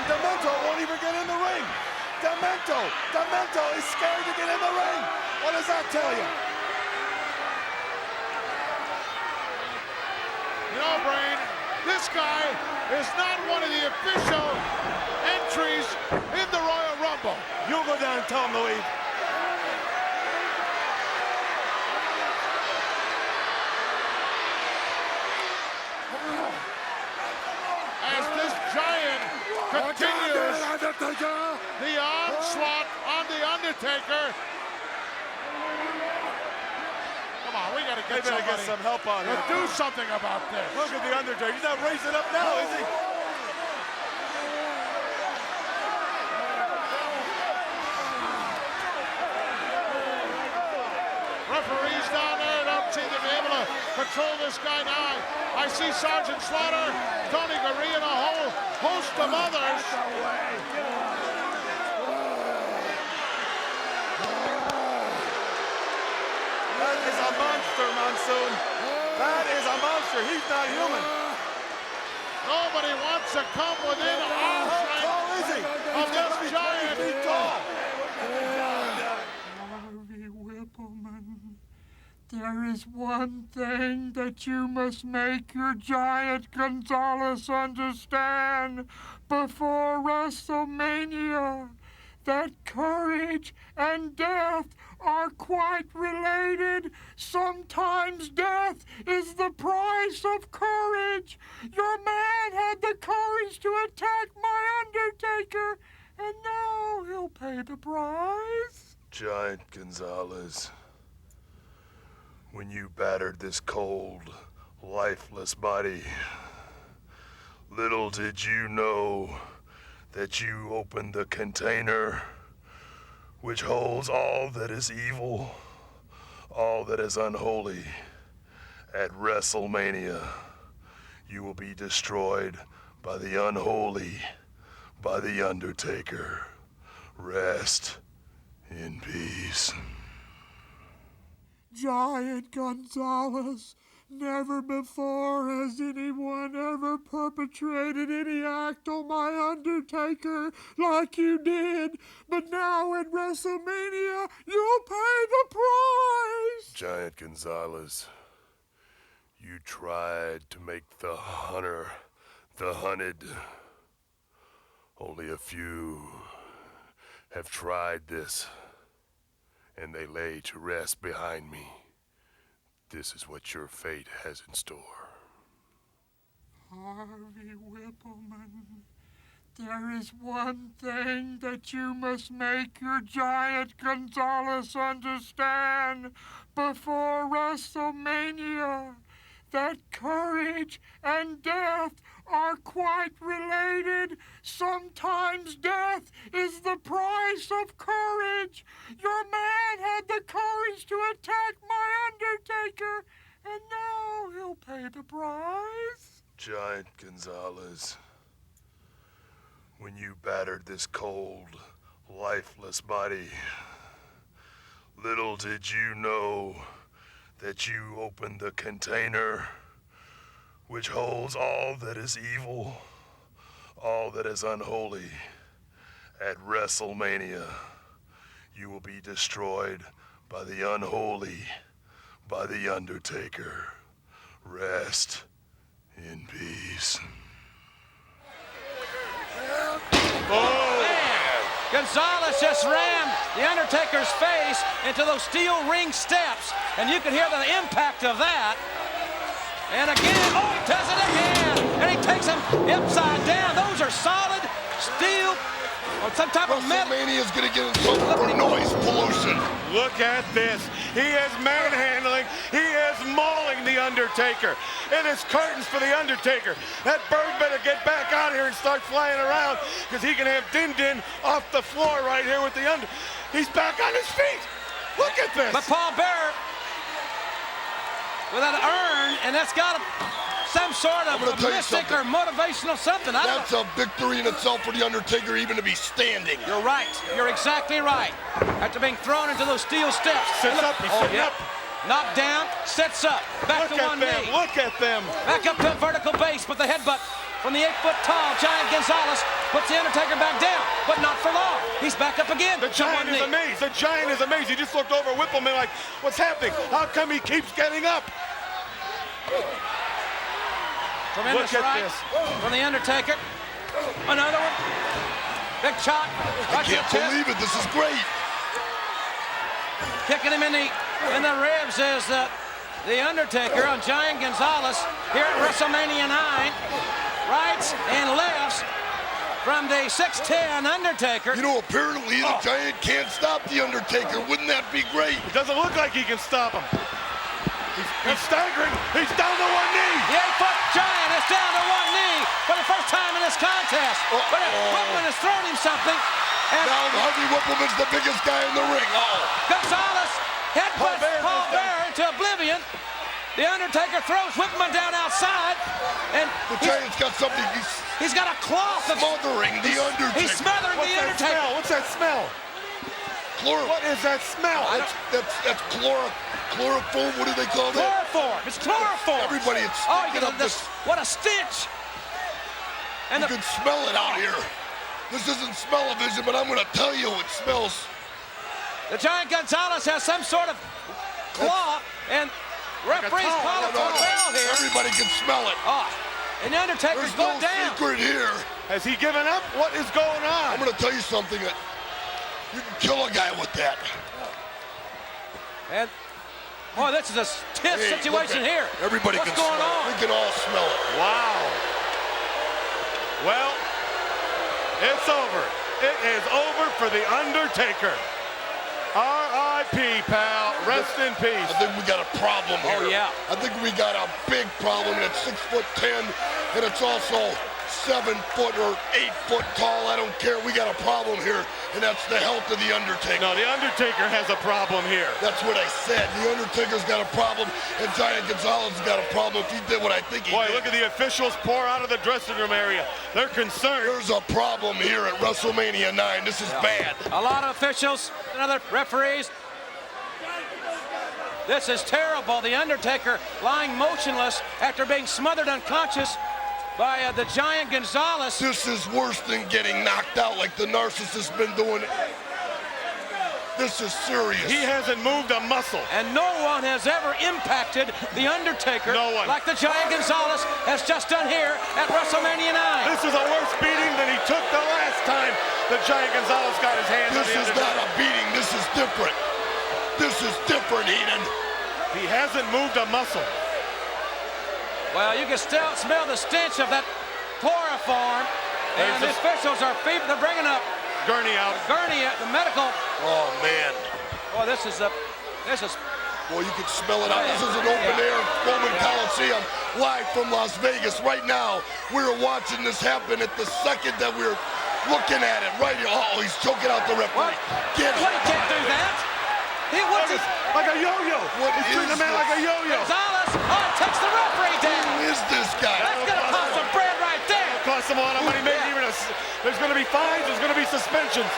Demento won't even get in the ring. Demento is scared to get in the ring. What does that tell you? You know, Brain, this guy is not one of the official entries in the Royal Rumble. You'll go down and tell him to leave. As this giant continues the onslaught on the Undertaker. Come on, we gotta They better get some help on to him. do something about this. Look at the Undertaker. He's not raising up now, is he? Referees down there don't seem to be able to control this guy now. I see Sergeant Slaughter, Tony Gurria, and a whole host of others. That is a monster, Monsoon. That is a monster. He's not human. Nobody wants to come within arm's How tall is he? of this giant. He's tall. Harvey Whippleman, there is one thing that you must make your giant Gonzalez understand before WrestleMania, that courage and death are quite related. Sometimes death is the price of courage. Your man had the courage to attack my Undertaker, and now he'll pay the price. Giant Gonzalez, when you battered this cold, lifeless body, little did you know that you opened the container which holds all that is evil, all that is unholy. At WrestleMania, you will be destroyed by the unholy, by the Undertaker. Rest in peace. Giant Gonzalez, never before has anyone ever perpetrated any act on my Undertaker like you did. But now at WrestleMania, you'll pay the price. Giant Gonzalez, you tried to make the hunter the hunted. Only a few have tried this, and they lay to rest behind me. This is what your fate has in store. Harvey Whippleman, there is one thing that you must make your giant Gonzalez understand before WrestleMania, that courage and death are quite related. Sometimes death is the price of courage. Your man had the courage to attack my Undertaker, and now he'll pay the price. Giant Gonzalez, when you battered this cold, lifeless body, little did you know that you opened the container which holds all that is evil, all that is unholy. At WrestleMania, you will be destroyed by the unholy, by the Undertaker. Rest in peace. Gonzalez just rammed the Undertaker's face into those steel ring steps, and you can hear the impact of that. And again, oh, he does it again, and he takes him upside down. Those are solid steel or some type of metal. WrestleMania is going to get in trouble for noise pollution. Look at this. He is manhandling. He is mauling the Undertaker. It is curtains for the Undertaker. That bird better get back out here and start flying around, because he can have Din Din off the floor right here with the He's back on his feet. Look at this. But Paul Bearer with an urn, and that's got some sort of mystic or motivational something. That's a victory in itself for the Undertaker, even to be standing. You're right. You're exactly right. After being thrown into those steel steps. Sits up. He's sitting up. Knocked down, sits up. Back to one knee. Look at them. Back up to a vertical base with the headbutt. from the 8-foot-tall Giant Gonzalez. Puts the Undertaker back down, but not for long. He's back up again. The Giant is amazed. The Giant is amazed. He just looked over at Whippleman like, what's happening? How come he keeps getting up? Tremendous right from the Undertaker. Another one. Big shot. I can't believe it. This is great. Kicking him in the ribs is the Undertaker on Giant Gonzalez here at WrestleMania 9. Rights and lefts from the 6'10" Undertaker. You know, apparently the Giant can't stop the Undertaker. Wouldn't that be great? It doesn't look like he can stop him. He's staggering. He's down to one knee. The 8-foot Giant is down to one knee for the first time in this contest. But Whippleman has thrown him something. And now Harvey Whippleman's the biggest guy in the ring. Gonzalez headbutts Paul Bearer into oblivion. The Undertaker throws Whippleman down outside. And the Giant's got something. He's got a cloth smothering the Undertaker. He's smothering the Undertaker. What's that smell? What is that smell? That's chloroform. What do they call that? Chloroform. It's chloroform. Everybody, what a stench. And you can smell it out here. This isn't smell-o-vision, but I'm going to tell you it smells. The Giant Gonzalez has some sort of claw, and referees call it for a foul here. Everybody can smell it. And the Undertaker's going down. There's no secret here. Has he given up? What is going on? I'm going to tell you something that you can kill a guy with that. And, boy, this is a tense situation here. Everybody What's can going smell on? it. We can all smell it. Wow. Well, it's over. It is over for The Undertaker. R.I.P., pal. Rest in peace. I think we got a problem here. Oh, yeah. I think we got a big problem. And it's 6'10", and it's also 7 foot or 8 foot tall. I don't care. We got a problem here, and that's the health of the Undertaker. No, the Undertaker has a problem here. That's what I said. The Undertaker's got a problem, and Giant Gonzalez has got a problem if he did what I think he did. Boy, look at the officials pour out of the dressing room area. They're concerned. There's a problem here at WrestleMania 9. This is bad. A lot of officials and other referees. This is terrible. The Undertaker lying motionless after being smothered unconscious by the Giant Gonzalez. This is worse than getting knocked out like the narcissist's been doing. This is serious. He hasn't moved a muscle. And no one has ever impacted the Undertaker like the Giant Gonzalez has just done here at WrestleMania 9. This is a worse beating than he took the last time the Giant Gonzalez got his hands on the Undertaker. This is not a beating. This is different. This is different, Heenan. He hasn't moved a muscle. Well, you can still smell the stench of that chloroform. And the officials are feeble. They're bringing up Gurney out. Gurney at the medical. Oh, man. Boy, this is. Boy, you can smell it out. This is an open-air Roman Coliseum live from Las Vegas. Right now, we're watching this happen at the second that we're looking at it. Right here. Oh, he's choking out the referee. Get him. He can't do that. He wants it. Like a yo-yo. He's treating the man like a yo-yo. Gonzalez, takes the referee down. Who is this guy? That's going to cost some bread right there. It'll cost him a lot of money. Maybe even there's going to be fines. There's going to be suspensions.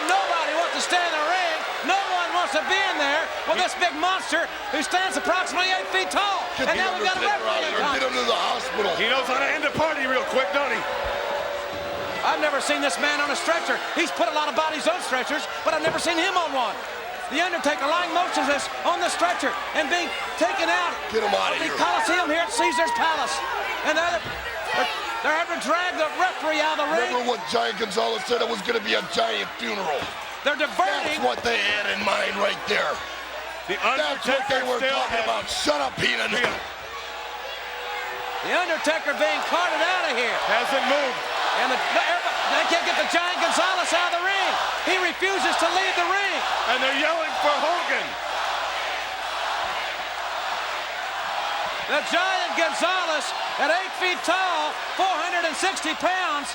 Nobody wants to stay in the ring. No one wants to be in there with this big monster who stands approximately 8 feet tall. Get and now we've got a referee. Get him to the hospital. He knows how to end a party real quick, don't he? I've never seen this man on a stretcher. He's put a lot of bodies on stretchers, but I've never seen him on one. The Undertaker lying motionless on the stretcher and being taken out. Get him out of the here. Coliseum here at Caesar's Palace. And they're having to drag the referee out of the ring. Remember what Giant Gonzalez said? It was going to be a giant funeral. They're diverting. That's what they had in mind right there. That's what they were talking about. Shut up, Heenan. The Undertaker being carted out of here. Hasn't moved. And they can't get the Giant Gonzalez out of the ring. He refuses to leave the ring. And they're yelling for Hogan. The Giant Gonzalez at 8 feet tall, 460 pounds.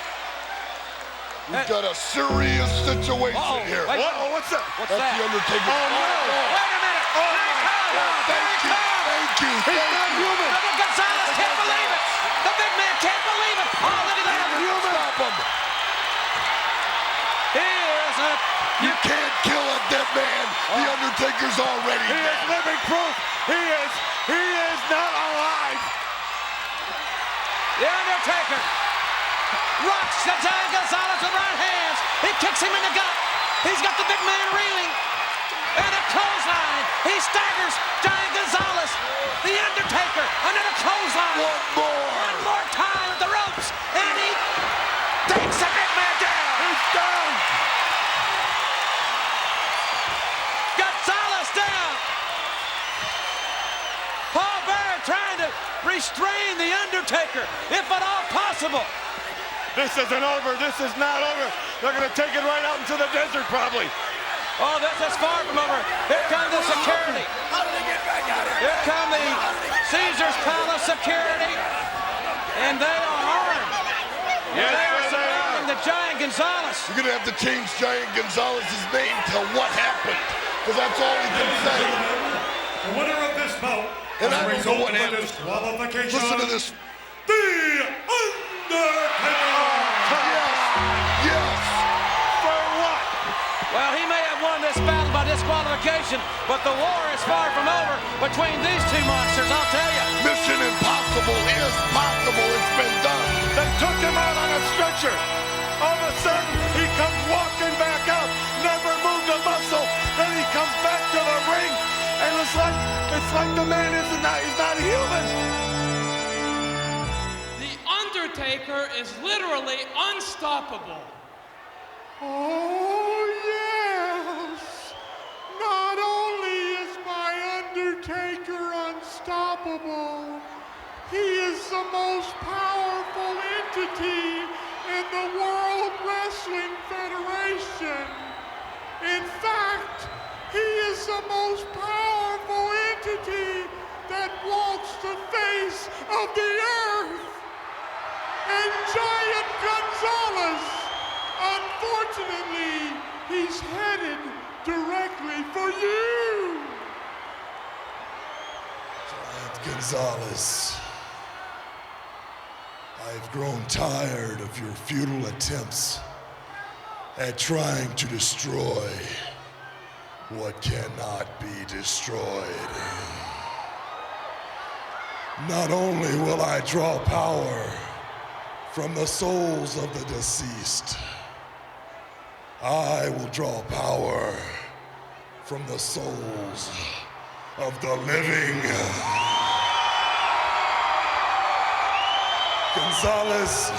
We've got a serious situation here. What's that? What's That's that? the Undertaker. Oh, no. Wait a minute. Thank you. He's not human. The Gonzalez can't believe it. The big man can't believe it. Oh, look at that. Stop him. You can't kill a dead man. The Undertaker's already dead. He is living proof. He is not alive. The Undertaker rocks Giant Gonzalez with right hands. He kicks him in the gut. He's got the big man reeling. And a clothesline. He staggers Giant Gonzalez. The Undertaker, another clothesline. One more time at the ropes. And he takes the big man down. He's down. Gonzalez down. Paul Bearer trying to restrain the Undertaker, if at all possible. This isn't over. This is not over. They're going to take it right out into the desert, probably. Oh, this is far from over. Here come the security. How did they get back out of here? Here come the Caesar's Palace security. And they are armed. Yes, they are they surrounding the Giant Gonzalez. You're going to have to change Giant Gonzalez's name to what happened, because that's all he can say. The winner of this bout, And I don't know what happened. disqualification. Listen to this. The Undertaker. Yes. For what? Well, he may have won this battle by disqualification, but the war is far from over between these two monsters, I'll tell you. Mission Impossible is possible. It's been done. They took him out on a stretcher. All of a sudden, he comes walking back out. Never moved a muscle. Then he comes back to the ring, and it's like the man he's not human. The Undertaker is literally unstoppable. Oh, yes. Not only is my Undertaker unstoppable, he is the most powerful entity in the World Wrestling Federation. In fact, he is the most powerful entity that walks the face of the earth. And Giant Gonzalez, unfortunately, he's headed directly for you. Giant Gonzalez, I've grown tired of your futile attempts at trying to destroy what cannot be destroyed. Not only will I draw power from the souls of the deceased, I will draw power from the souls of the living. Gonzalez,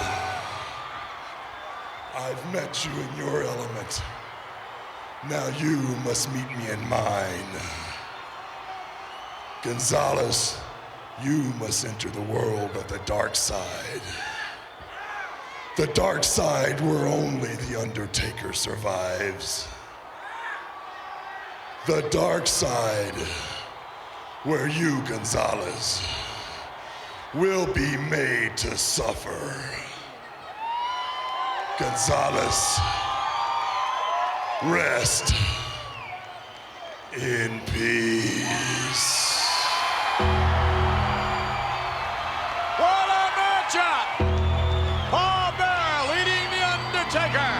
I've met you in your element. Now you must meet me in mine. Gonzalez, you must enter the world of the dark side. The dark side where only the Undertaker survives. The dark side where you, Gonzalez, will be made to suffer. Gonzalez, rest in peace. What a matchup! Paul Bearer leading The Undertaker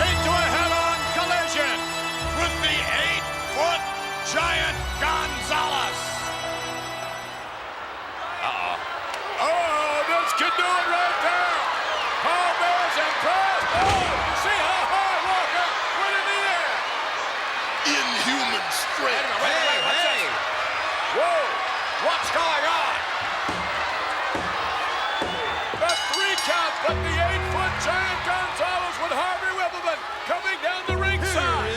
into a head-on collision with the 8-foot Giant Gonzalez. Oh, this could do it right there. Paul Bearer's impressed. Oh, you see how hard Walker went in the air. Inhuman strength. Wait a minute, what's this? Whoa, what's going on? The 3 count, but the 8-foot Giant Gonzalez with Harvey Whippleman coming down the ringside.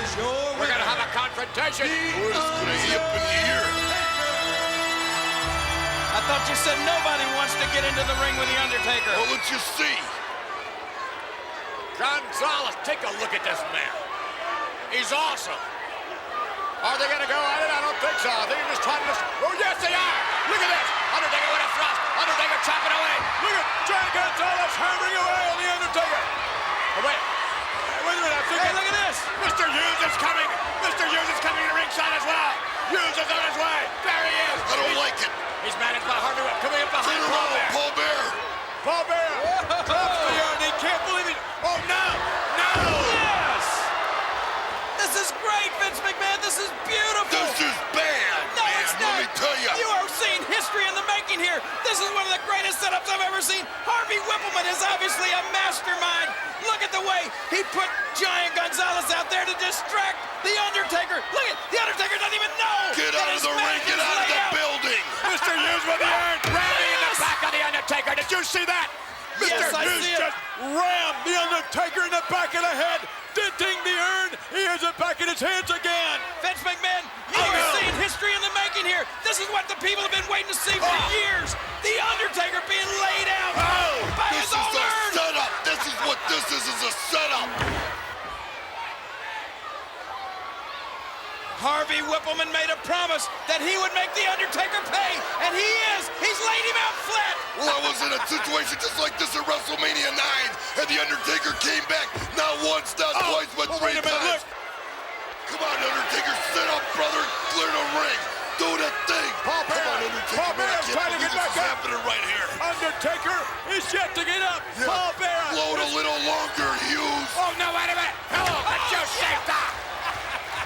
We're going to have a confrontation. We're just gonna hip in here. I thought you said nobody wants to get into the ring with The Undertaker. Well, let's just see. Gonzalez, take a look at this man. He's awesome. Are they going to go at it? I don't think so. I think they're just trying to... Oh, yes, they are. Look at this. Undertaker with a thrust. Undertaker chopping away. Look at Giant Gonzalez hammering away on The Undertaker. Oh, wait a minute. I think... Hey, look at this. Mr. Hughes is coming. Mr. Hughes is coming to ringside as well. Hughes is on his way. There he is. I don't like it. He's managed by Harvey Whip. Coming up behind Turn Paul around, Bearer. Paul Bearer. Paul Bearer drops the yarn. He can't believe it. Oh, no. No. Yes! This is great, Vince McMahon. This is beautiful. This is bad, No, man. it's not. Let me tell you. You are seeing history in the making here. This is one of the greatest setups I've ever seen. Harvey Whippleman is obviously a mastermind. Look at the way he put Giant Gonzalez out there to distract The Undertaker. Look at The Undertaker doesn't even know. Get out of the ring, get out of the building. Mr. Hughes with the iron, ramming in the back of The Undertaker. Did you see that? Yes, Mr. I Hughes see it. just rammed The Undertaker in the back of the head, denting the urn. He has it back in his hands again. Vince McMahon, you are seeing history in the making here. This is what the people have been waiting to see for years. The Undertaker being laid out by This his is own a urn. setup. This is what this is a setup. Harvey Whippleman made a promise that he would make The Undertaker pay, and he is. He's laid him out flat. Well, I was in a situation just like this at WrestleMania 9, and The Undertaker came back not once, not twice, but three wait a minute, times. Come on, Undertaker, sit up, brother. Clear the ring. Do the thing. Paul Come Bearer. on, Undertaker. Paul man, I Bearer's can't trying to believe get this back is up. happening right here. Undertaker is yet to get up. Yeah. Paul Bearer. Float a little longer, Hughes. Oh, no, wait a minute. Hello, that's your safety.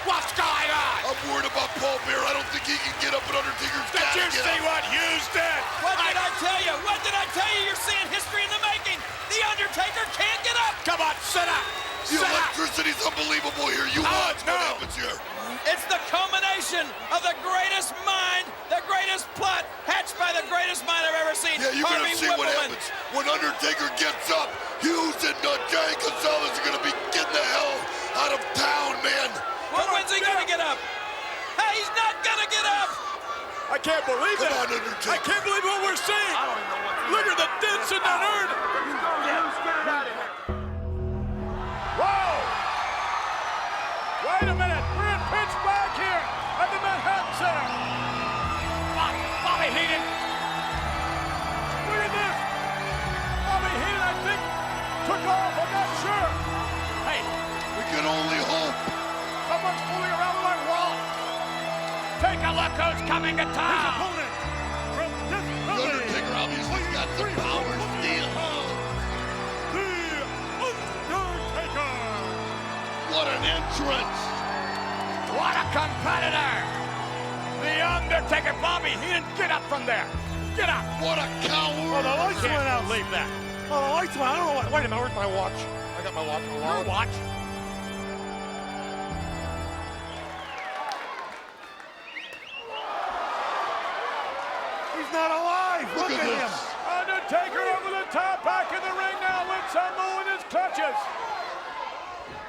What's going on? I'm worried about Paul Bearer. I don't think he can get up, but Undertaker's Did got to you get see up. what Hughes did? What did I tell you? What did I tell you? You're seeing history in the making. The Undertaker can't get up. Come on, sit up. The Sit up. electricity's unbelievable here. You watch no. what happens here. It's the culmination of the greatest mind, the greatest plot hatched by the greatest mind I've ever seen. Yeah, you're going Harvey to see what Whippleman. happens. When Undertaker gets up, Hughes and Giant Gonzalez are going to be getting the hell out of town, man. Well, when's he going to get up? Hey, he's not going to get up. I can't believe Come it. on, Undertaker. I can't believe what we're seeing. Look at the dents in that urn. Whoa! Wait a minute. We're in Pittsburgh here at the Manhattan Center. Bobby Heenan. Look at this. Bobby Heenan, I think, took off. I'm not sure. Hey, We can only hope. someone's fooling around with my wallet. Take a look who's coming to town. His opponent from this The Undertaker obviously got some power still. The Undertaker. What an entrance. What a competitor. The Undertaker. Bobby Heenan, get up from there. Get up. What a coward. Oh, the lights went out. Leave that. Oh, the lights went out. I don't know what. Wait a minute. Where's my watch? I got my watch. Your watch. He's not alive. Look at him. this. Undertaker over the top, back in the ring now with Samu in his clutches.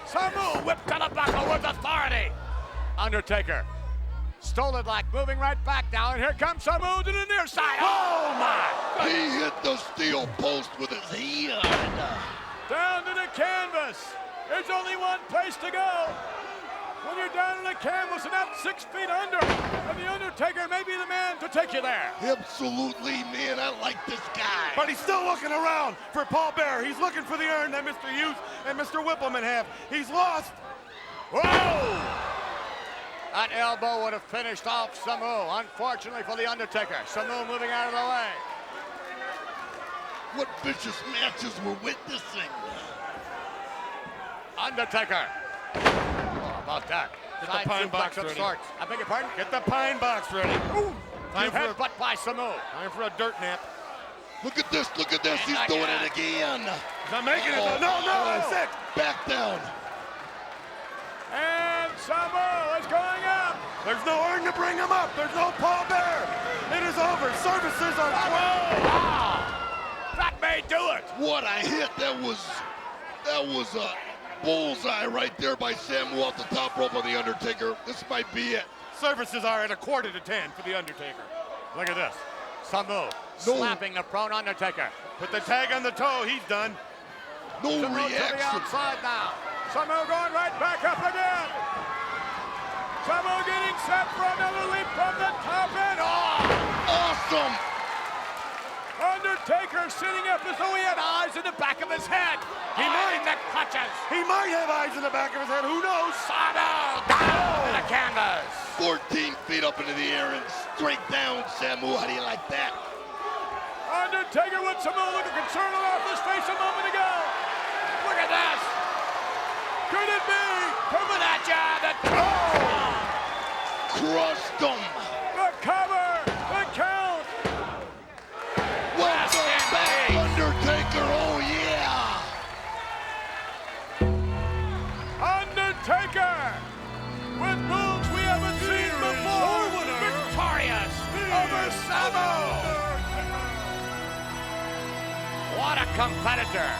Samu whipped to the buckle with authority. Undertaker stole it like moving right back now, and here comes Samu to the near side. Oh my! He hit the steel post with his heel. Down to the canvas. There's only one place to go. When you're down on the canvas and not 6 feet under, and the Undertaker may be the man to take you there. Absolutely, man. I like this guy. But he's still looking around for Paul Bearer. He's looking for the urn that Mr. Hughes and Mr. Whippleman have. He's lost. Whoa! That elbow would have finished off Samu, unfortunately for the Undertaker. Samu moving out of the way. What vicious matches we're witnessing. Undertaker. Oh, about that. Get the Side pine suplex box of ready. sorts. I beg your pardon? Get the pine box ready. Ooh. You head butt by Samu. Time for a dirt nap. Look at this. Look at this. He's doing it again. He's not making it. Oh, No, that's it. Back down. And Samu is going up. There's no urn to bring him up. There's no Paul Bearer. It is over. Services are closed. That may do it. What a hit. That was a bullseye right there by Samu off the top rope on the Undertaker. This might be it. Services are at 9:45 for the Undertaker. Look at this. Samu slapping the prone Undertaker. Put the tag on the toe. He's done. No Samu to the reaction. outside now. Samu going right back up again. Samu getting set for another leap from the top end. Oh! Awesome. Undertaker sitting up as though he had eyes in the back of his head. He might. In the clutches. He might have eyes in the back of his head. Who knows? Samu down to the canvas. 14 feet up into the air and straight down, Samu. How do you like that? Undertaker with Samu looking concerned off his face a moment ago. Look at this. Could it be? Coming at ya. The Crushed him. The cover. The count. What a competitor.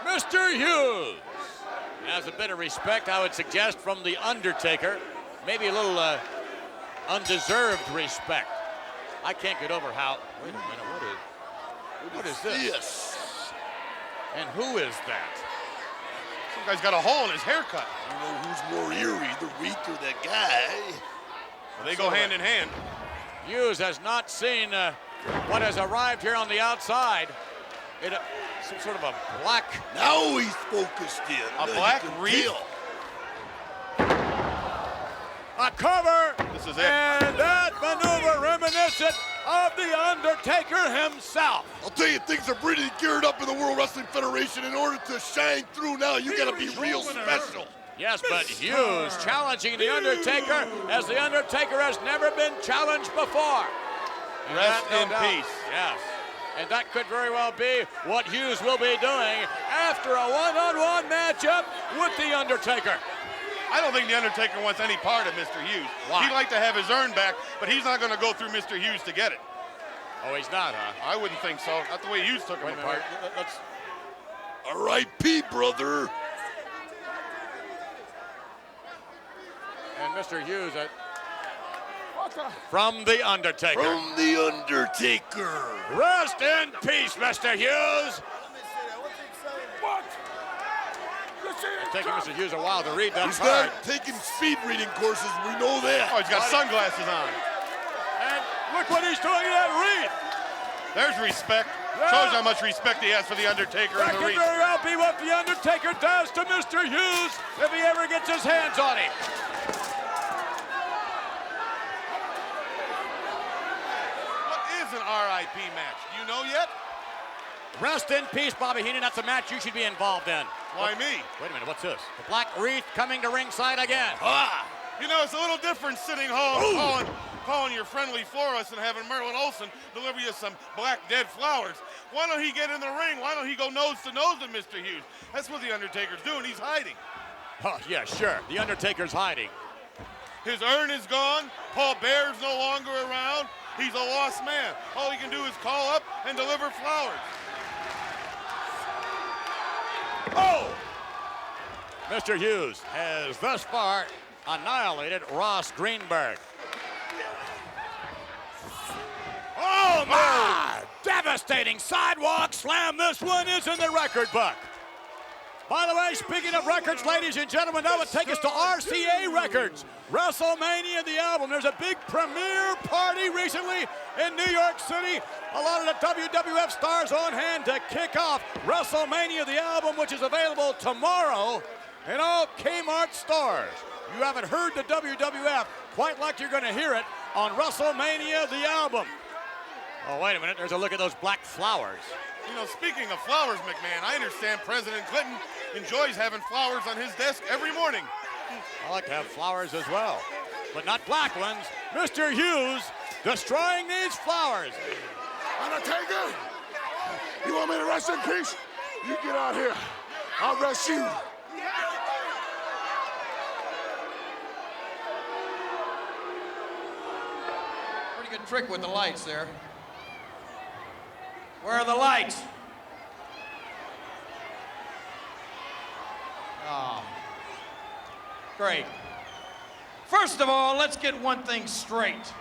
Mr. Hughes has a bit of respect, I would suggest, from The Undertaker. Maybe a little undeserved respect. I can't get over how... Wait a minute, what is this? Yes. And who is that? Some guy's got a hole in his haircut. I don't know who's more eerie, the Reek or that guy. Well, they go hand in hand. Hughes has not seen what has arrived here on the outside. Some sort of a black... Now he's focused in. A black wreath? A cover! This is it. And that maneuver reminiscent of The Undertaker himself. I'll tell you, things are pretty geared up in the World Wrestling Federation. In order to shine through now, you gotta be real special. Yes, but Hughes challenging The Undertaker as The Undertaker has never been challenged before. Rest in peace. Yes. And that could very well be what Hughes will be doing after a one-on-one matchup with The Undertaker. I don't think The Undertaker wants any part of Mr. Hughes. Why? He'd like to have his urn back, but he's not going to go through Mr. Hughes to get it. Oh, he's not, huh? I wouldn't think so. Not the way Hughes took him apart. Let's... R.I.P., brother. And Mr. Hughes from The Undertaker. From The Undertaker. Rest in peace, Mr. Hughes. It's taking Mr. Hughes a while to read that He's card. not taking speed reading courses, we know that. Oh, he's got sunglasses on. And look what he's doing in that wreath. There's respect. Yeah. Shows how much respect he has for The Undertaker That and the could wreath. very well be what The Undertaker does to Mr. Hughes if he ever gets his hands on him. What is an RIP match? Do you know yet? Rest in peace, Bobby Heenan. That's a match you should be involved in. Why me? Wait a minute, what's this? The black wreath coming to ringside again. You know, it's a little different sitting home calling your friendly florist and having Merlin Olsen deliver you some black dead flowers. Why don't he get in the ring? Why don't he go nose to nose with Mr. Hughes? That's what The Undertaker's doing. He's hiding. Oh, yeah, sure. The Undertaker's hiding. His urn is gone. Paul Bear's no longer around. He's a lost man. All he can do is call up and deliver flowers. Oh! Mr. Hughes has thus far annihilated Ross Greenberg. Oh, my! Devastating sidewalk slam. This one is in the record book. By the way, speaking of records, ladies and gentlemen, that would take us to RCA Records. WrestleMania, the album. There's a big premiere party recently in New York City. A lot of the WWF stars on hand to kick off WrestleMania, the album, which is available tomorrow in all Kmart stores. You haven't heard the WWF quite like you're going to hear it on WrestleMania, the album. Oh, wait a minute. There's a look at those black flowers. You know, speaking of flowers, McMahon, I understand President Clinton enjoys having flowers on his desk every morning. I like to have flowers as well, but not black ones. Mr. Hughes destroying these flowers. Undertaker, you want me to rest in peace? You get out here. I'll rest you. Pretty good trick with the lights there. Where are the lights? Oh, great. First of all, let's get one thing straight.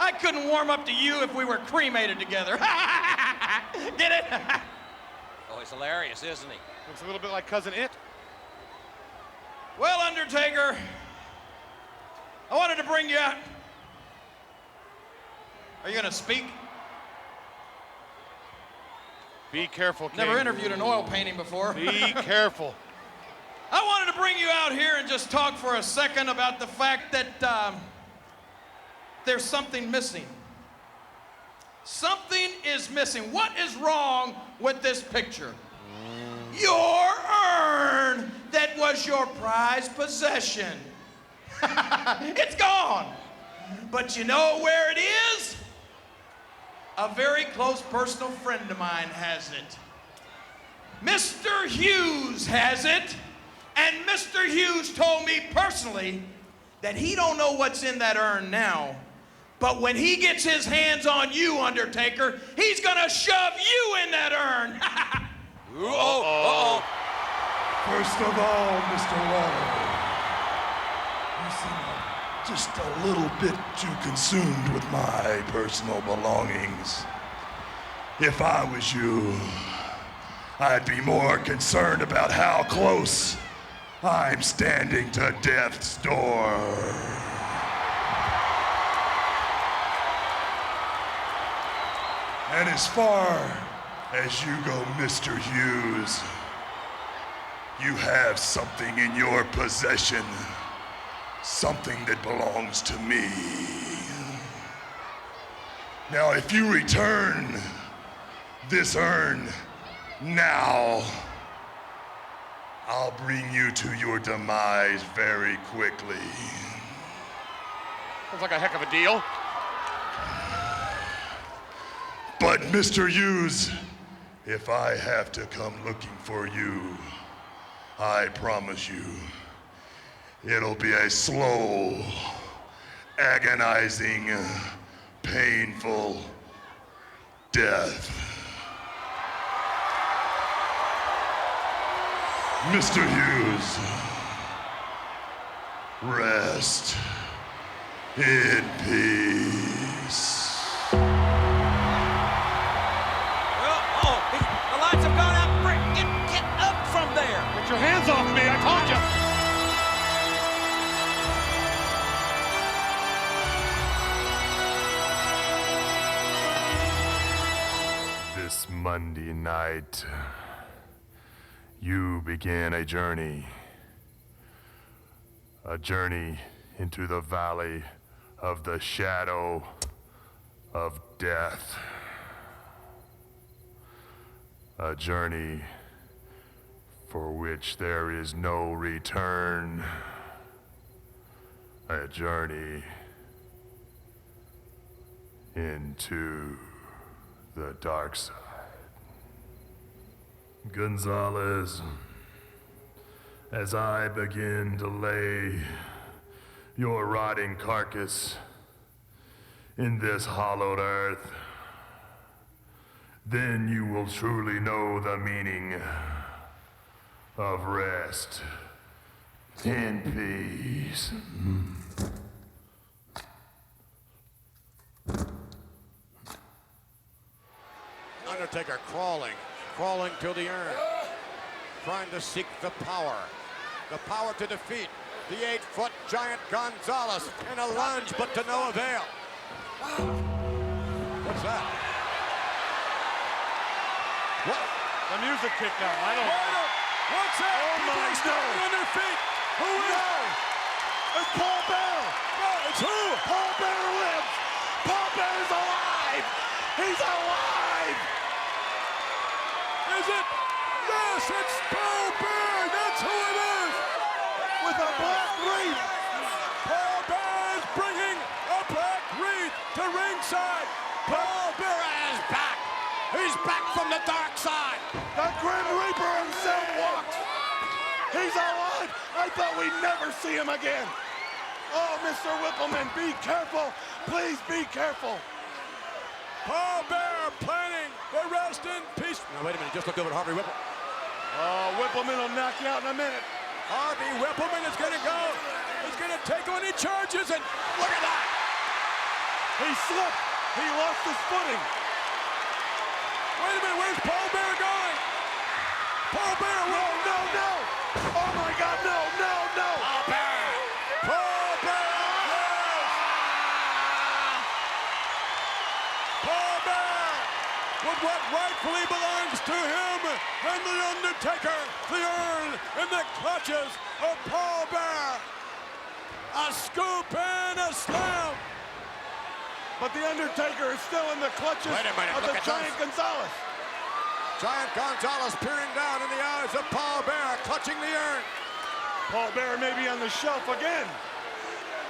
I couldn't warm up to you if we were cremated together. Get it? Oh, he's hilarious, isn't he? Looks a little bit like Cousin It. Well, Undertaker, I wanted to bring you out. Are you gonna speak? Be careful, King. Never interviewed an oil painting before. Be careful. I wanted to bring you out here and just talk for a second about the fact that there's something missing. Something is missing. What is wrong with this picture? Your urn that was your prized possession. It's gone. But you know where it is? A very close personal friend of mine has it. Mr. Hughes has it. And Mr. Hughes told me personally that he don't know what's in that urn now, But when he gets his hands on you, Undertaker, he's gonna shove you in that urn. First of all, Mr. Waller, you seem just a little bit too consumed with my personal belongings. If I was you, I'd be more concerned about how close I'm standing to death's door. And as far as you go, Mr. Hughes, you have something in your possession, something that belongs to me. Now, if you return this urn now, I'll bring you to your demise very quickly. Sounds like a heck of a deal. But Mr. Hughes, if I have to come looking for you, I promise you, it'll be a slow, agonizing, painful death. Mr. Hughes, rest in peace. The lights have gone out. Get up from there. Get your hands off me, I told you. This Monday night, you began a journey into the valley of the shadow of death. A journey for which there is no return. A journey into the dark side. Gonzalez, as I begin to lay your rotting carcass in this hollowed earth, then you will truly know the meaning of rest in peace. Undertaker crawling to the urn, trying to seek the power to defeat the 8-foot giant Gonzalez in a lunge, but to no avail. What's that? What? The music kicked out. I don't know. What's that? Oh People my are standing God. on their feet. Who is No! It's Paul Bearer! No, it's who? Paul Bearer lives! Paul Bearer's alive! He's alive! Is it? Yes, it's Paul Bearer. That's who it is. With a black wreath! Paul Bearer is bringing a black wreath to ringside. Paul Bearer is back. He's back from the dark side. The Grim Reaper himself walks! He's alive! I thought we'd never see him again! Oh, Mr. Whippleman, be careful! Please be careful! Paul Bearer planning the rest in peace. Now, wait a minute. Just look over at Harvey Whippleman. Oh, Whippleman will knock you out in a minute. Harvey Whippleman is going to go. He's going to take on any charges, and look at that. He slipped. He lost his footing. Wait a minute. Where's Paul Bearer going? Paul Bearer. No. Oh, my God, no. Paul Bearer. Paul Bearer. Yes. Paul Bearer with what rightfully belongs to him and the Undertaker. The urn in the clutches of Paul Bearer. A scoop and a slam. But the Undertaker is still in the clutches Wait a minute, of look the at Giant those. Gonzalez. Giant Gonzalez peering down in the eyes of Paul Bearer, clutching the urn. Paul Bearer may be on the shelf again.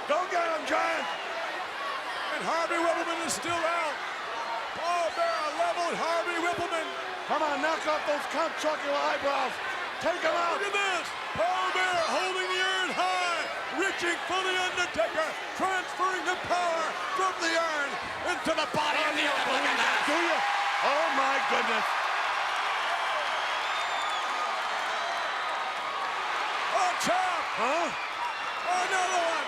Go get him, Giant. And Harvey Whippleman is still out. Paul Bearer leveled Harvey Whippleman. Come on, knock off those Count Chocula eyebrows. Take him out. Look at this. Paul Bearer holding the urn high. Rick reaching for the Undertaker, transferring the power from the urn into the body of the urn. Look at that. Do you? Oh my goodness. Oh, chop. Huh? Another one.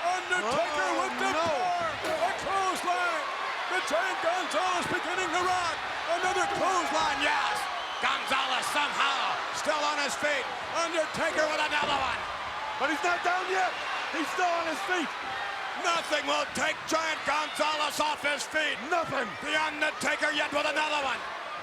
Undertaker with the power. A clothesline. The Giant Gonzalez beginning to rock. Another clothesline, yes. Gonzalez somehow still on his feet. Undertaker with another one. But he's not down yet. He's still on his feet. Nothing will take Giant Gonzalez off his feet. Nothing. The Undertaker yet with another one.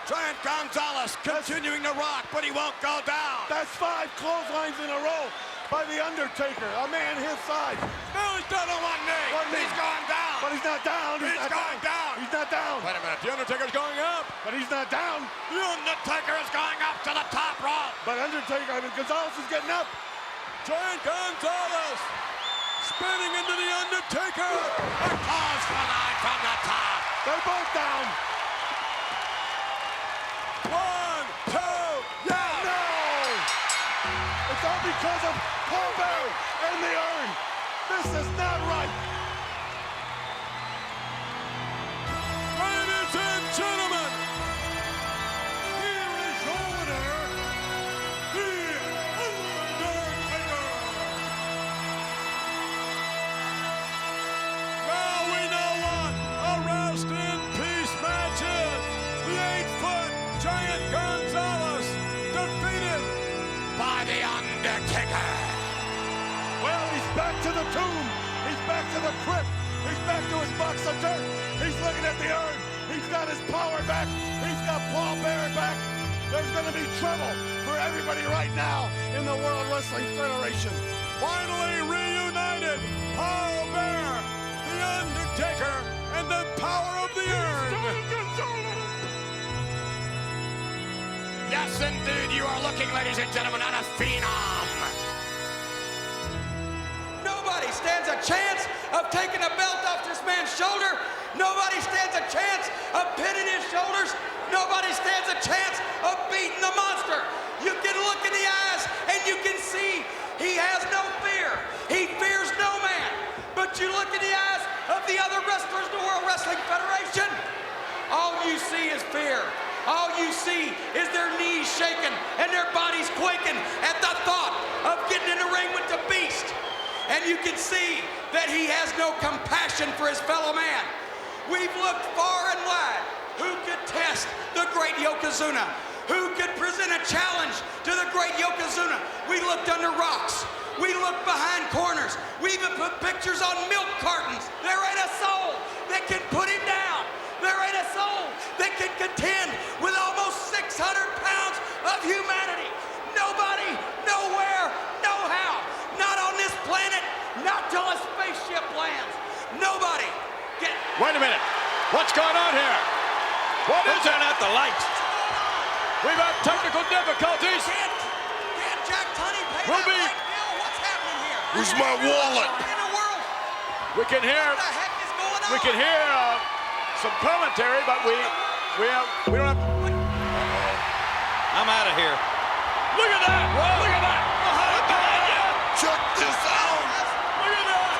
Giant Gonzalez continuing to rock, but he won't go down. That's 5 clotheslines in a row by the Undertaker, a man his size. No, he's done a one knee. He's gone down. But he's not down. He's going down. He's not down. Wait a minute. The Undertaker's going up. But he's not down. The Undertaker is going up to the top rope. But Gonzalez is getting up. Giant Gonzalez spinning into the Undertaker. A cause for line from the top. They're both down. 1, 2, yeah. No! It's all because of Paul Bearer and the urn. This is not right. Ladies and gentlemen, here is your winner, The Undertaker. Now we know what a rest in peace match is. The 8-foot Giant Gonzalez defeated by The Undertaker. Well, he's back to the tomb. He's back to the crypt. He's back to his box of dirt. He's looking at the urn. He's got his power back. He's got Paul Bearer back. There's going to be trouble for everybody right now in the World Wrestling Federation. Finally reunited, Paul Bearer, The Undertaker, and the power of the urn. Yes, indeed, you are looking, ladies and gentlemen, at a phenom. Nobody stands a chance of taking a belt off this man's shoulder. Nobody stands a chance of pinning his shoulders. Nobody stands a chance of beating the monster. You can look in the eyes and you can see he has no fear. He fears no man. But you look in the eyes of the other wrestlers in the World Wrestling Federation, all you see is fear. All you see is their knees shaking and their bodies quaking at the thought of getting in the ring with the Beast. And you can see that he has no compassion for his fellow man. We've looked far and wide. Who could test the great Yokozuna? Who could present a challenge to the great Yokozuna? We looked under rocks. We looked behind corners. We even put pictures on milk cartons. There ain't a soul that can put him down. There ain't a soul that can contend with almost 600 pounds of humanity. Nobody, nowhere, no how. Not on this planet, not till a spaceship lands. Nobody can... Wait a minute. What's going on here? What is that at the lights? We've had technical difficulties. Can't Jack Tunney pay We'll that be- light bill? What's happening here? Where's my wallet? What in the world? We can hear What the heck is going on? we can hear some commentary, but we don't have. I'm out of here. Look at that! Look at that! Behind you! Check this out. Look at that!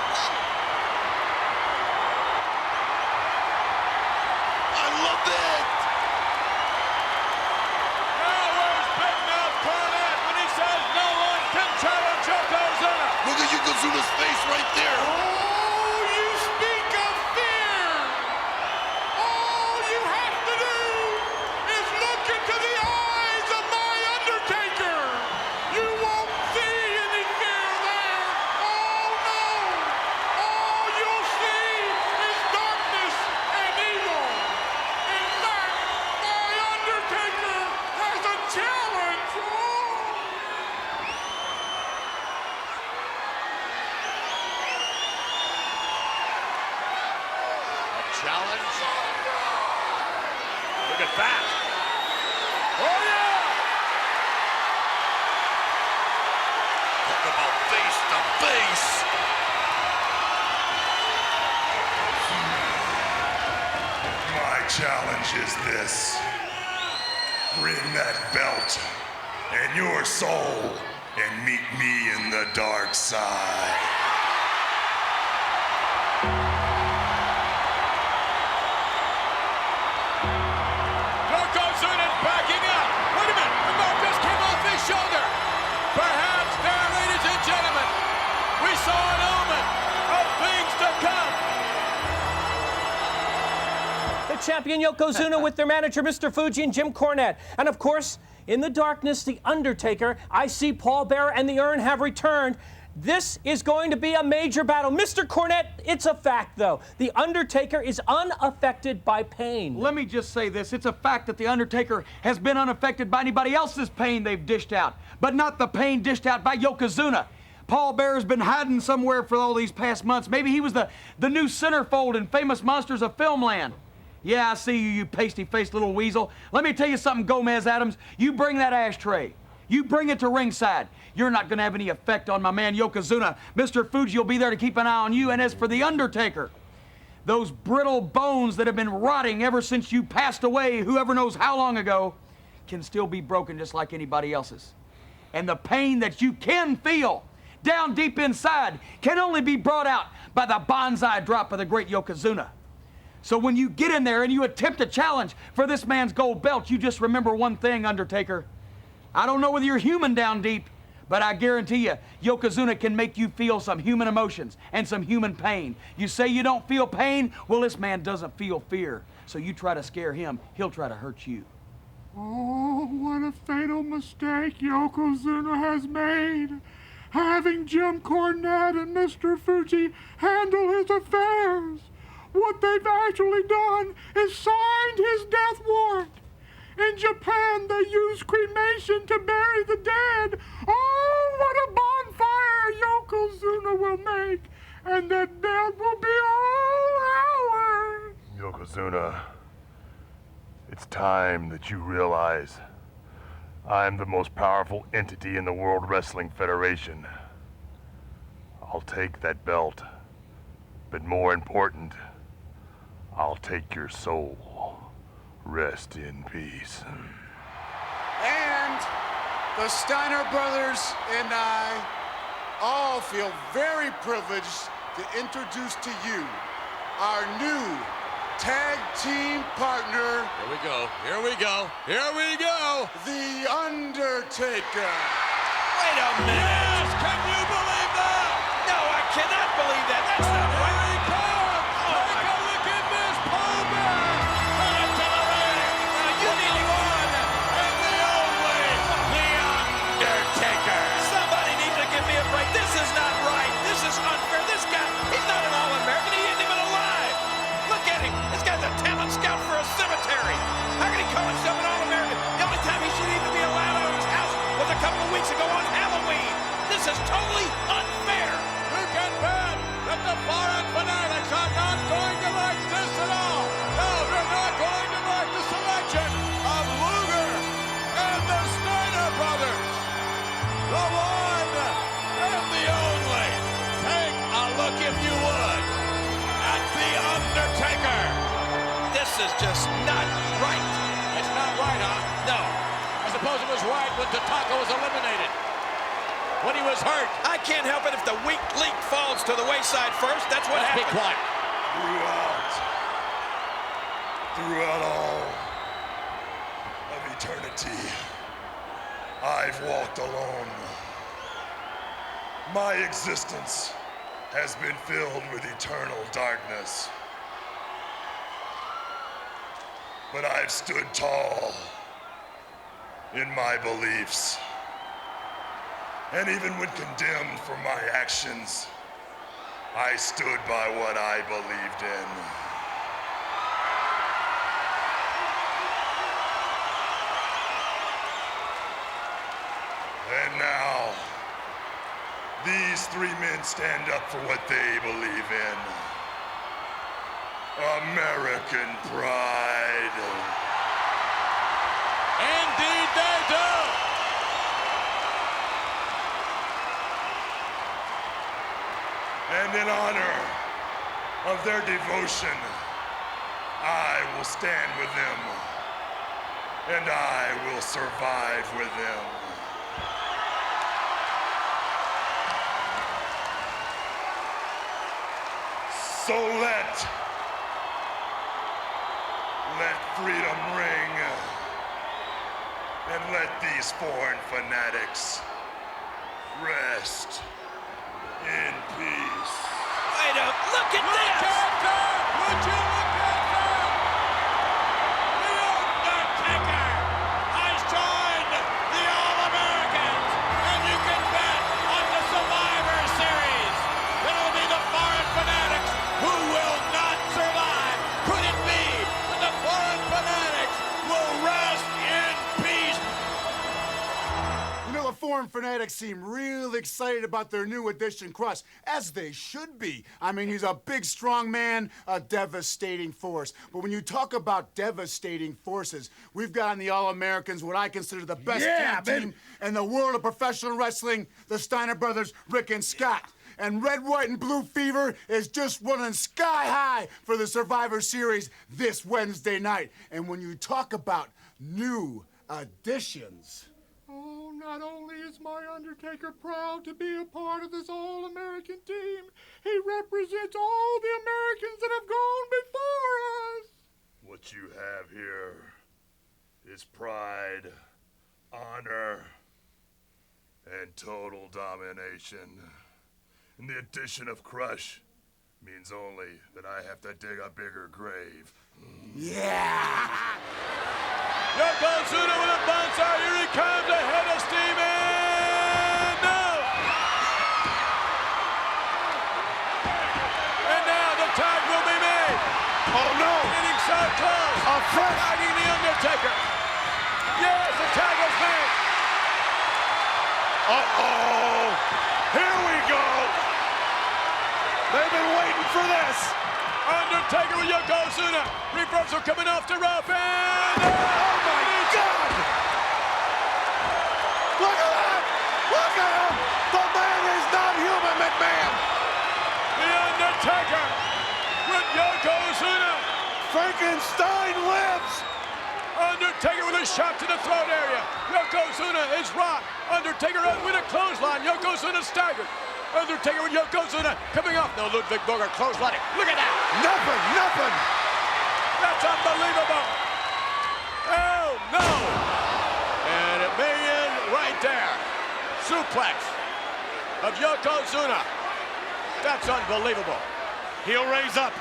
I love it. Now where's Big Mouth Cornette when he says no one can challenge Yokozuna? Look at Yokozuna's face right there. Oh, you speak of fear. All you have to do is look into the eyes of my Undertaker. You won't see any fear there. Oh, no. All you'll see is darkness and evil. In fact, my Undertaker has a challenge. Challenge. Look at that. Oh, yeah! Talk about face to face. My challenge is this. Bring that belt and your soul and meet me in the dark side. champion Yokozuna with their manager, Mr. Fuji, and Jim Cornette. And of course, in the darkness, The Undertaker, I See Paul Bearer, and the Urn have returned. This is going to be a major battle. Mr. Cornette, it's a fact, though. The Undertaker is unaffected by pain. Let me just say this. It's a fact that The Undertaker has been unaffected by anybody else's pain they've dished out, but not the pain dished out by Yokozuna. Paul Bearer's been hiding somewhere for all these past months. Maybe he was the new centerfold in Famous Monsters of Filmland. Yeah, I see you, you pasty-faced little weasel. Let me tell you something, Gomez Adams. You bring that ashtray. You bring it to ringside. You're not going to have any effect on my man Yokozuna. Mr. Fuji will be there to keep an eye on you. And as for The Undertaker, those brittle bones that have been rotting ever since you passed away, whoever knows how long ago, can still be broken just like anybody else's. And the pain that you can feel down deep inside can only be brought out by the bonsai drop of the great Yokozuna. So when you get in there and you attempt a challenge for this man's gold belt, you just remember one thing, Undertaker. I don't know whether you're human down deep, but I guarantee you, Yokozuna can make you feel some human emotions and some human pain. You say you don't feel pain? Well, this man doesn't feel fear. So you try to scare him, he'll try to hurt you. Oh, what a fatal mistake Yokozuna has made. Having Jim Cornette and Mr. Fuji handle his affairs. What they've actually done is signed his death warrant. In Japan, they use cremation to bury the dead. Oh, what a bonfire Yokozuna will make. And that belt will be all ours. Yokozuna, it's time that you realize I'm the most powerful entity in the World Wrestling Federation. I'll take that belt, but more important, I'll take your soul. Rest in peace. And the Steiner brothers and I all feel very privileged to introduce to you our new tag team partner. Here we go, here we go, here we go. The Undertaker. Wait a minute. Yes, can you believe that? No, I cannot believe that. That's not right. Here he comes. Take a look at this, Paul Bearer. You need to go on. And the only, The Undertaker. Somebody needs to give me a break. This is not right. This is unfair. This guy, he's not an All-American. He isn't even alive. Look at him. This guy's a talent scout for a cemetery. How can he call himself an All-American? The only time he should even be allowed out of his house was a couple of weeks ago on Halloween. This is totally unfair. You can bet that the foreign fanatics are not going to like this at all. No, they're not going to like the selection of Luger and the Steiner brothers. The one and the only. Take a look, if you would, at The Undertaker. This is just not right. It's not right, huh? No. I suppose it was right when Tatanka was eliminated. When he was hurt. I can't help it if the weak link falls to the wayside first. That's what Let's happened. be quiet. Throughout all of eternity, I've walked alone. My existence has been filled with eternal darkness. But I've stood tall in my beliefs. And even when condemned for my actions, I stood by what I believed in. And now, these three men stand up for what they believe in. American pride. Indeed they do. And in honor of their devotion, I will stand with them. And I will survive with them. So let freedom ring, and let these foreign fanatics rest in peace. Wait up, look at this! Would you look at that? Wrestling fanatics seem real excited about their new addition, Crush, as they should be. I mean, he's a big, strong man, a devastating force. But when you talk about devastating forces, we've got on the All-Americans what I consider the best tag team in the world of professional wrestling, the Steiner brothers, Rick and Scott. And Red, White, and Blue Fever is just running sky high for the Survivor Series this Wednesday night. And when you talk about new additions... Oh, not only is my Undertaker proud to be a part of this All-American team, he represents all the Americans that have gone before us. What you have here is pride, honor, and total domination. And the addition of Crush means only that I have to dig a bigger grave. Yeah! Yokozuna with a bouncer. Here he comes ahead of steam and no! And now the tag will be made. Oh no! Getting so close. A fresh. Tagging the Undertaker. Yes, the tag is made. Uh-oh! Here we go! They've been waiting for this! Undertaker with Yokozuna. Reversal coming off the rope and... Oh my God! Look at that! Look at him! The man is not human, McMahon! The Undertaker with Yokozuna. Frankenstein lives! Undertaker with a shot to the throat area. Yokozuna is rocked. Undertaker out with a clothesline. Yokozuna staggered. Undertaker with Yokozuna coming up. No, Ludwig Borger clotheslining. Look at that. Nothing! That's unbelievable. Oh, no. And it may end right there. Suplex of Yokozuna. That's unbelievable. He'll raise up.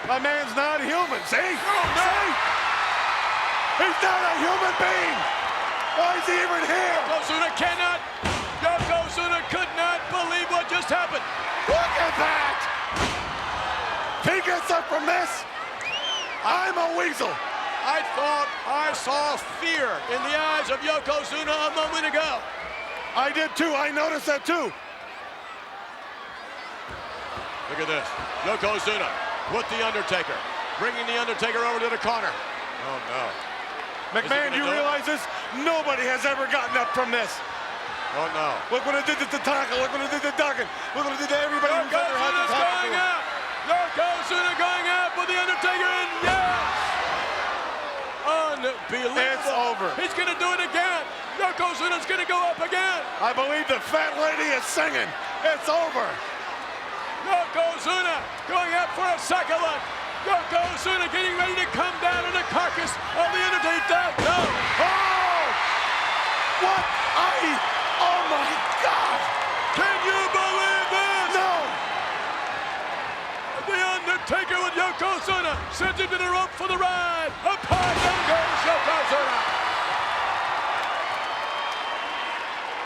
My man's not human, see? Oh, no. See? He's not a human being! Why is he even here? Yokozuna cannot. Yokozuna could not believe what just happened. Look at that! He gets up from this. I'm a weasel. I thought I saw fear in the eyes of Yokozuna a moment ago. I did too. I noticed that too. Look at this. Yokozuna with the Undertaker. Bringing the Undertaker over to the corner. Oh, no. McMahon, you realize this? Nobody has ever gotten up from this. Oh, no. Look what it did to Taka. Look what it did to Duggan. Look what it did to everybody who's ever had this happen to him. Yokozuna going out with the Undertaker, and yes! Unbelievable. It's over. He's going to do it again. Yokozuna's going to go up again. I believe the fat lady is singing. It's over. Yokozuna going up for a second one. Yokozuna getting ready to come down on the carcass of the Undertaker. No. Oh! What? Oh my God! Can you believe this? No! The Undertaker with Yokozuna sends him to the rope for the ride. Up high, down goes Yokozuna.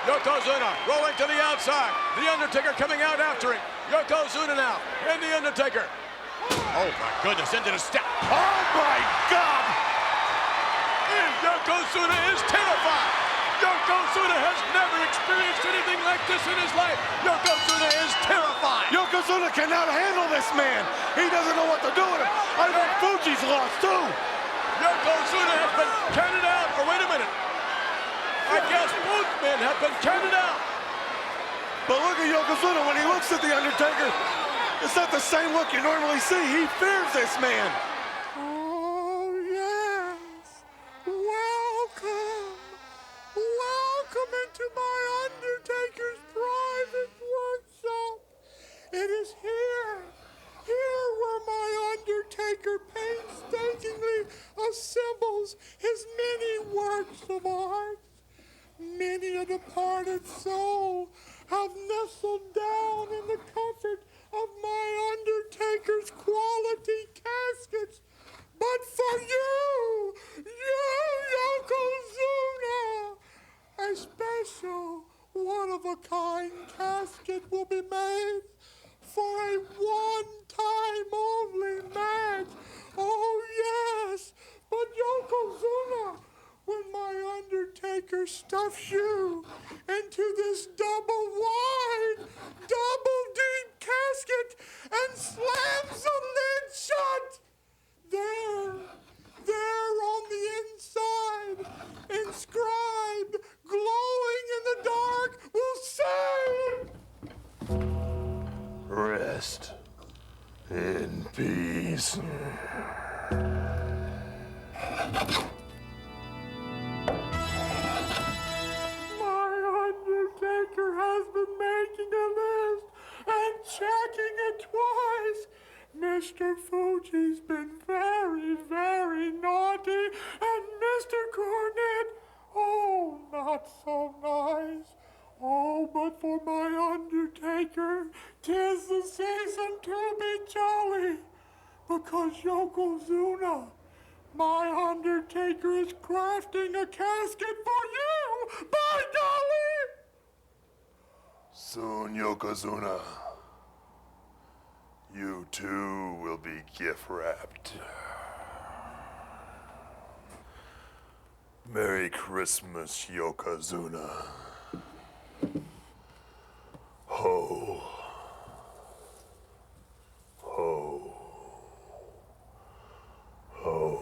Yokozuna rolling to the outside. The Undertaker coming out after him. Yokozuna now, and the Undertaker. Oh my goodness, into the step. Oh my God! And Yokozuna is terrified. Yokozuna has never experienced anything like this in his life. Yokozuna is terrified. Yokozuna cannot handle this man. He doesn't know what to do with him. I think Fuji's lost too. Yokozuna has been counted out. Or wait a minute. I guess both men have been counted out. But look at Yokozuna when he looks at the Undertaker. It's not the same look you normally see. He fears this man. Oh, yes. Welcome. Welcome into my Undertaker's private workshop. It is here where my Undertaker painstakingly assembles his many works of art. Many a departed soul have nestled down in the comfort of my Undertaker's quality caskets. But for you, Yokozuna, a special one-of-a-kind casket will be made for a one-time only match. Oh, yes, but Yokozuna, when my Undertaker stuffs you into this double wide, double deep casket and slams the lid shut. There on the inside, inscribed, glowing in the dark, will say, Rest in peace. My Undertaker has been making a list and checking it twice. Mr. Fuji's been very, very naughty, and Mr. Cornette, oh, not so nice. Oh, but for my Undertaker, 'tis the season to be jolly, because Yokozuna, my Undertaker, is crafting a casket for you, by golly! Soon, Yokozuna, you too will be gift wrapped. Merry Christmas, Yokozuna. Ho. Ho. Ho.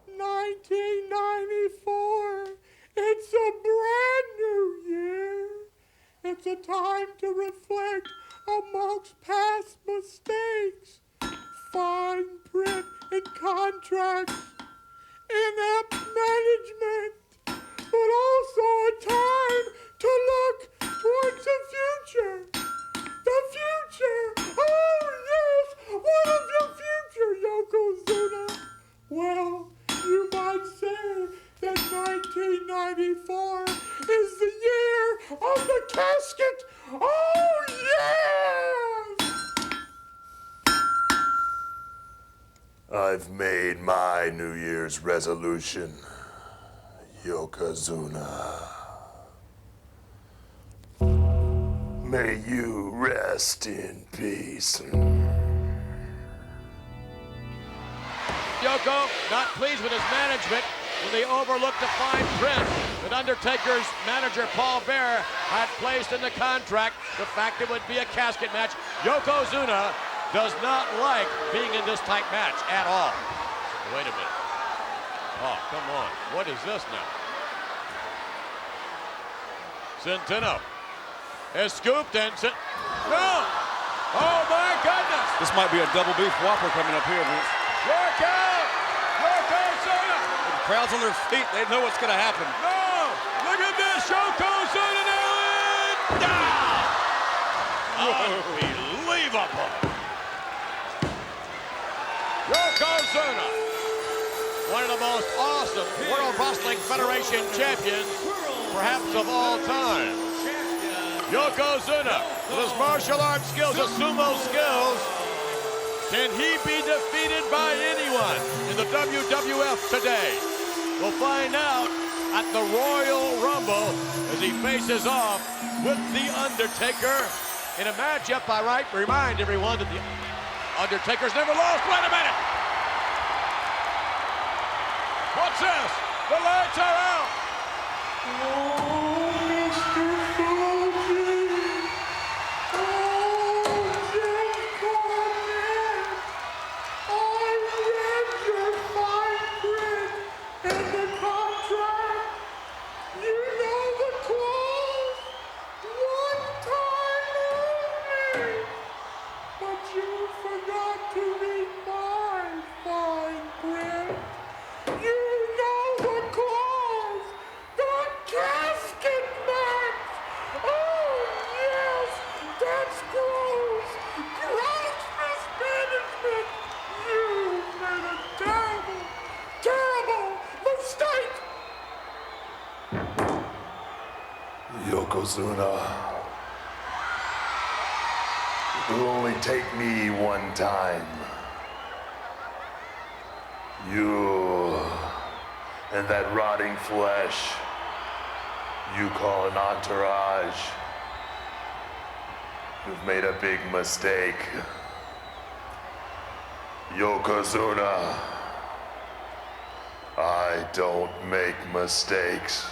1994, it's a brand new year. It's a time to reflect amongst past mistakes, fine print in contracts, inept management, but also a time to look towards the future. The future! Oh, yes! What of your future, Yokozuna? Well, you might say that 1994 is the year of the casket. Oh, yes! I've made my New Year's resolution, Yokozuna. May you rest in peace. Yoko, not pleased with his management when they overlooked the fine print that Undertaker's manager Paul Bearer had placed in the contract, the fact it would be a casket match. Yokozuna does not like being in this type match at all. Wait a minute. Oh, come on. What is this now? Centeno is scooped and no! Oh my goodness! This might be a double beef whopper coming up here, Vince. Work out! Yokozuna! The crowd's on their feet. They know what's going to happen. No! Look at this! Yokozuna now in down! Unbelievable! Yokozuna, one of the most awesome World Wrestling Federation champions, perhaps of all time. Yokozuna, with his martial arts skills, his sumo skills, can he be defeated by anyone in the WWF today? We'll find out at the Royal Rumble as he faces off with The Undertaker in a matchup. I remind everyone that The Undertaker's never lost. Wait a minute! What's this? The lights are out! Oh, Mr. Fuji! Oh, Jim Cornette! I read your fine print in the contract. You know the clause? One time only! But you forgot to read my fine print. You know the clause! The casket match! Oh, yes! That's gross! Gross mismanagement! You made a terrible, terrible mistake! Yokozuna, it will only take me one time. You and that rotting flesh you call an entourage, you've made a big mistake. Yokozuna, I don't make mistakes.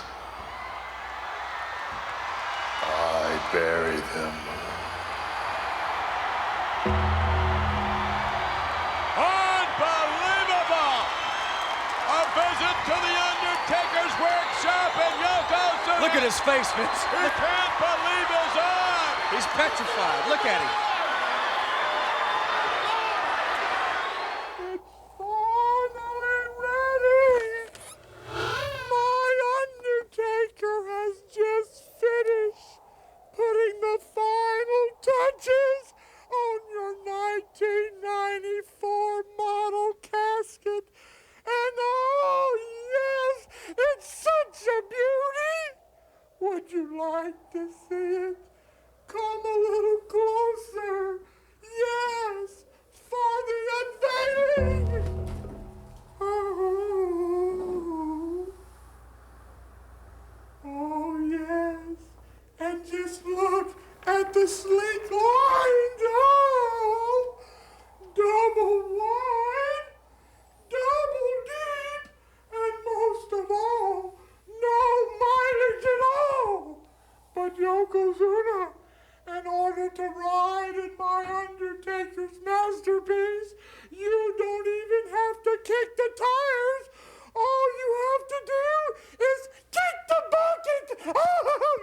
I bury them. Unbelievable! A visit to the Undertaker's workshop and Yokozuna. Look at his face, Vince. He can't believe his eyes. He's petrified. Look at him. Finally ready! My Undertaker has just finished putting the final touches on your 1994 model casket. And oh yes, it's such a beauty! Would you like to see it? Come a little closer. Yes, for the unveiling. Oh yes. And just look at the sleek lines. Oh, double wide, double deep, and most of all, no mileage at all. But Yokozuna, in order to ride in my Undertaker's masterpiece, you don't even have to kick the tires. All you have to do is kick the bucket. Oh,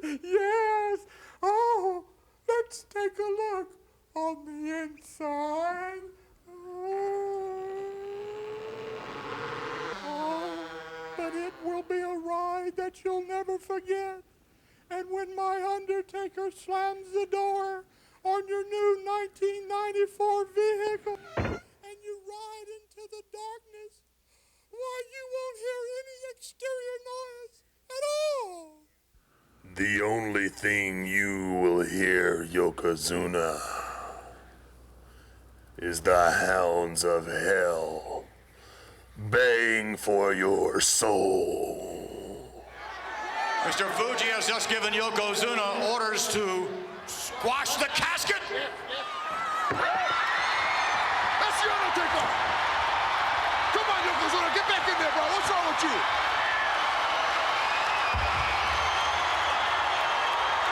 yes, yes. Oh, let's take a look on the inside. Oh, but it will be a ride that you'll never forget. And when my Undertaker slams the door on your new 1994 vehicle and you ride into the darkness, why, you won't hear any exterior noise at all. The only thing you will hear, Yokozuna, is the hounds of hell baying for your soul. Mr. Fuji has just given Yokozuna orders to squash the casket. That's the Undertaker! Come on, Yokozuna, get back in there, bro. What's wrong with you?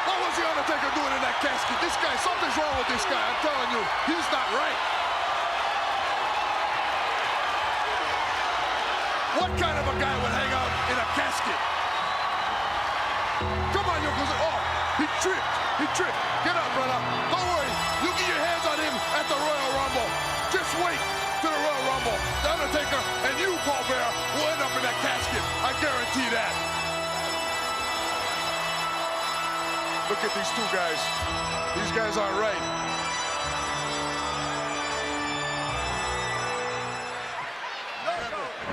What was the Undertaker doing in that casket? This guy, something's wrong with this guy. I'm telling you, he's not right. What kind of a guy would hang out in a casket? Come on, Yokozuna. Oh, he tripped. He tripped. Get up, brother. Don't worry. You get your hands on him at the Royal Rumble. Just wait to the Royal Rumble. The Undertaker and you, Paul Bearer, will end up in that casket. I guarantee that. Look at these two guys. These guys aren't right.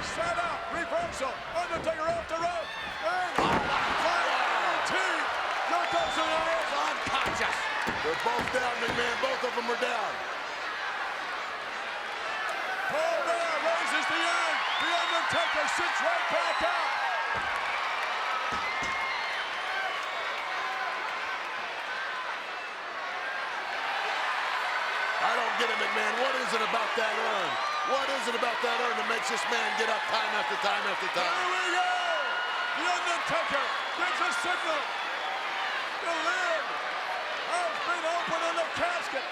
Set up, reversal, Undertaker off the rope, and Yokozuna is unconscious. They're both down, McMahon. Both of them are down. Paul Bearer raises the urn. The Undertaker sits right back out. I don't get it, McMahon. What is it about that urn? What is it about that urn that makes this man get up time after time after time? Here we go. The Undertaker gives a signal. The lid has been opened in the casket.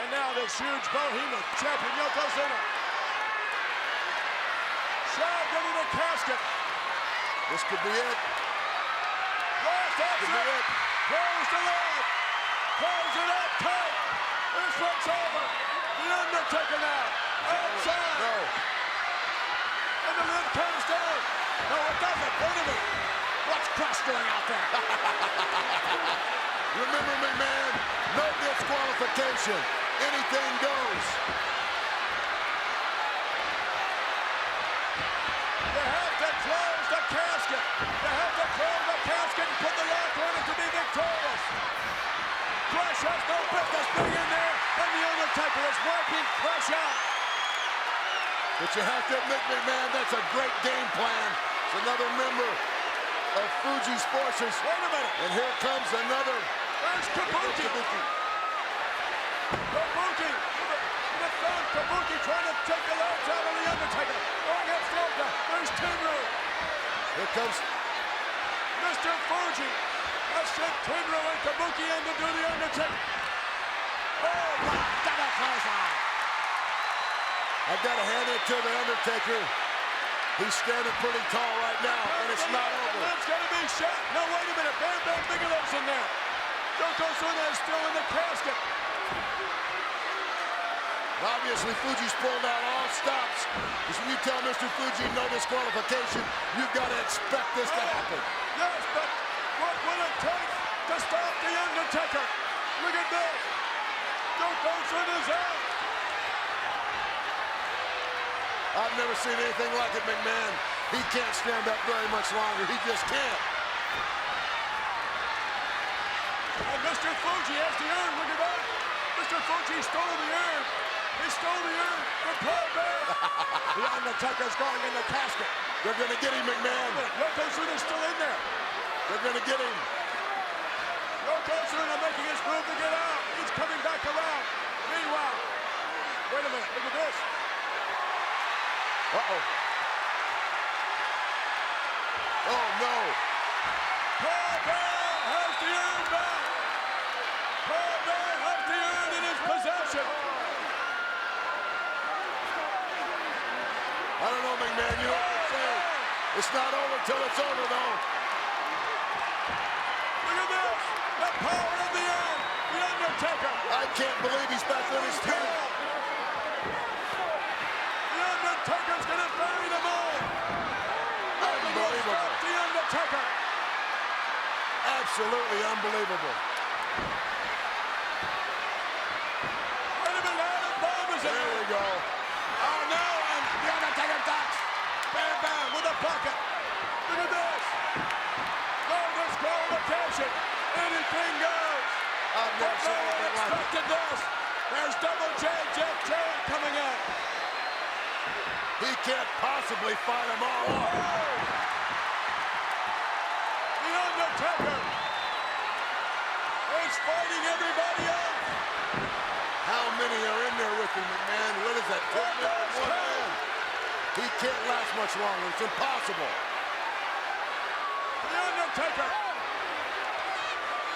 And now this huge behemoth champion, Yokozuna, shoved into the casket. This could be it. Yes, that's it. Close the lid. Close it up tight. This one's over. The Undertaker now. Outside. No. And the lid comes down. No, it doesn't. Wait a minute. What's Crush doing out there? Remember, McMahon, no disqualification. Anything goes. You have to close the casket. You have to close the casket and put the lock on it to be victorious. Crush has no business being in there, and the Undertaker is wiping Crush out. But you have to admit, McMahon, that's a great game plan. It's another member of Fuji's forces. Wait a minute. And here comes another. There's Kabuki. Kabuki with the thumb Kabuki trying to take the legs out of the Undertaker. Going upstairs now. There's Tenryu. Here comes Mr. Fuji. I sent Tenryu and Kabuki in to do the Undertaker. Oh, my double clothesline. I've got to hand it to the Undertaker. He's standing pretty tall right now, and it's not over. That's got to be shot. No, wait a minute. Bam Bam Bigelow's in there. Yokozuna is still in the casket. Obviously, Fuji's pulled out all stops. Because when you tell Mr. Fuji no disqualification, you've got to expect this to happen. Yes, but what will it take to stop the Undertaker? Look at this. Yokozuna's out. I've never seen anything like it, McMahon. He can't stand up very much longer. He just can't. And Mr. Fuji has the urn. Look at that. Mr. Fuji stole the urn. He stole the urn from Paul Bear. The Undertaker's going in the casket. They're going to get him, McMahon. Yokozuna's still in there. They're going to get him. Yokozuna making his move to get out. He's coming back around. Meanwhile, wait a minute. Look at this. Uh-oh. Oh, no. Paul Bear has the urn back. Paul Bear has the urn in his possession. I don't know, McMahon. You know what I'm saying. It's not over till it's over, though. Look at this. The power of the urn. The Undertaker. I can't believe he's back on his feet. The Undertaker's going to bury them all. Unbelievable. The Undertaker. Absolutely unbelievable. Wait a minute. Adam Bomb is in there. There we go. Oh, no. And the Undertaker ducks. Bam, bam, with a bucket. Look at this. No disqualification. Anything goes. I've never seen anything like it. This. There's Double J, Jeff Jarrett coming in. He can't possibly fight them all off. The Undertaker is fighting everybody else. How many are in there with him, McMahon? What is that? 10 minutes, 1 man. He can't last much longer. It's impossible. The Undertaker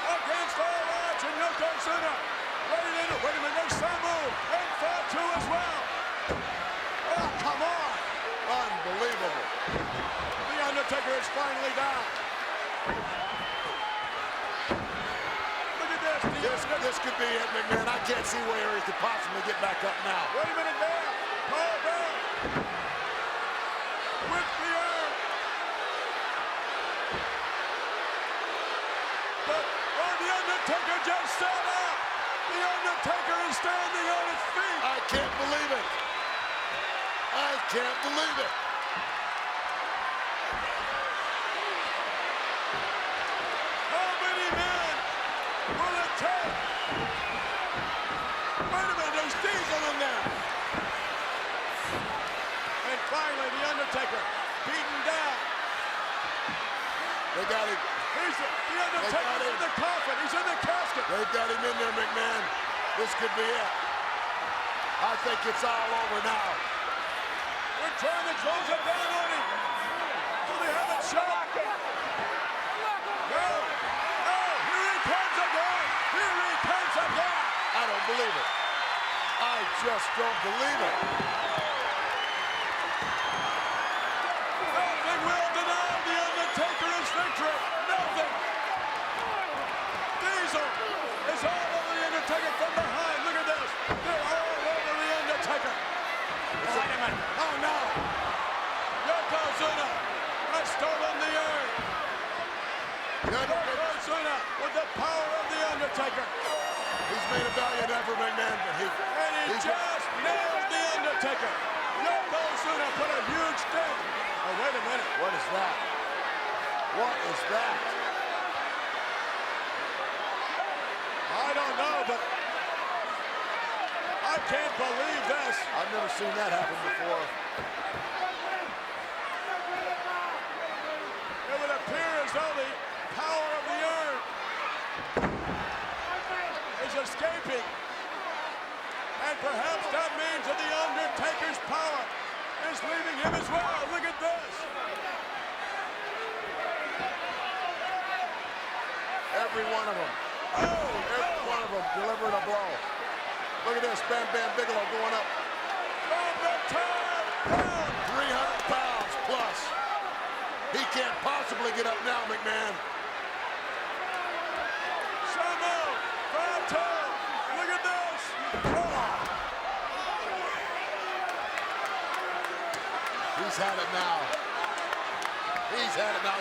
against all odds, and Yokozuna right in it. Wait a minute, there's Samu and Fatu as well. Oh, come on. Unbelievable. The Undertaker is finally down. Look at this. This could be it, McMahon. I can't see where he could possibly get back up now. Wait a minute there. Paul Bear with the urn. But, the Undertaker just sat up. The Undertaker is standing on his feet. I can't believe it. I can't believe it. How many men will it take? Wait a minute, there's Diesel in there. And finally, the Undertaker beaten down. They got him. The Undertaker's in the coffin. He's in the casket. They've got him in there, McMahon. This could be it. I think it's all over now. They're trying to close it down on him. Will they have it shot? No. No. Here he comes again. Here he comes again. I don't believe it. I just don't believe it. Nothing will deny the Undertaker his victory. Nothing. Diesel is all over the Undertaker from behind. Look at this. They're all over the Undertaker. Wait a minute. Oh, no. Yokozuna has stolen the urn. Yokozuna with the power of the Undertaker. He's made a valiant effort, McMahon, but he just nailed the Undertaker. Yokozuna put a huge dent. Oh, wait a minute. What is that? What is that? I don't know, but I can't believe this. I've never seen that happen before. It would appear as though the power of the urn is escaping. And And perhaps that means that The Undertaker's power is leaving him as well. Look at this. Every one of them. Every one of them delivered a blow. Look at this, Bam Bam Bigelow going up. From the top, 300 pounds plus. He can't possibly get up now, McMahon. Samu, Fatal, look at this. He's had it now. He's had it now.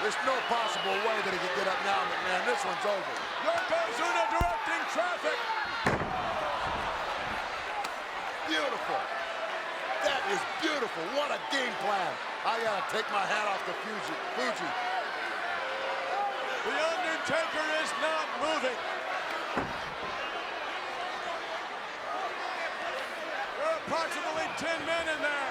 There's no possible way that he can get up now, McMahon. This one's over. Yokozuna directing traffic. Beautiful. That is beautiful. What a game plan. I gotta take my hat off to Fuji. The Undertaker is not moving. There are approximately 10 men in there.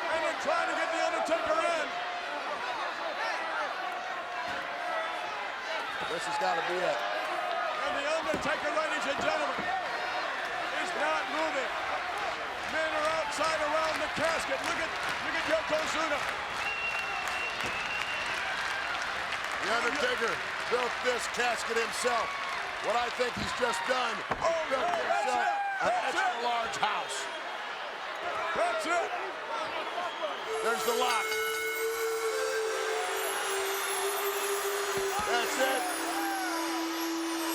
And they're trying to get the Undertaker in. This has got to be it. And the Undertaker, ladies and gentlemen, is not moving. Men are outside around the casket. Look at Yokozuna. The Undertaker built this casket himself. What I think he's just done, he built himself an extra large house. That's it. There's the lock. That's it.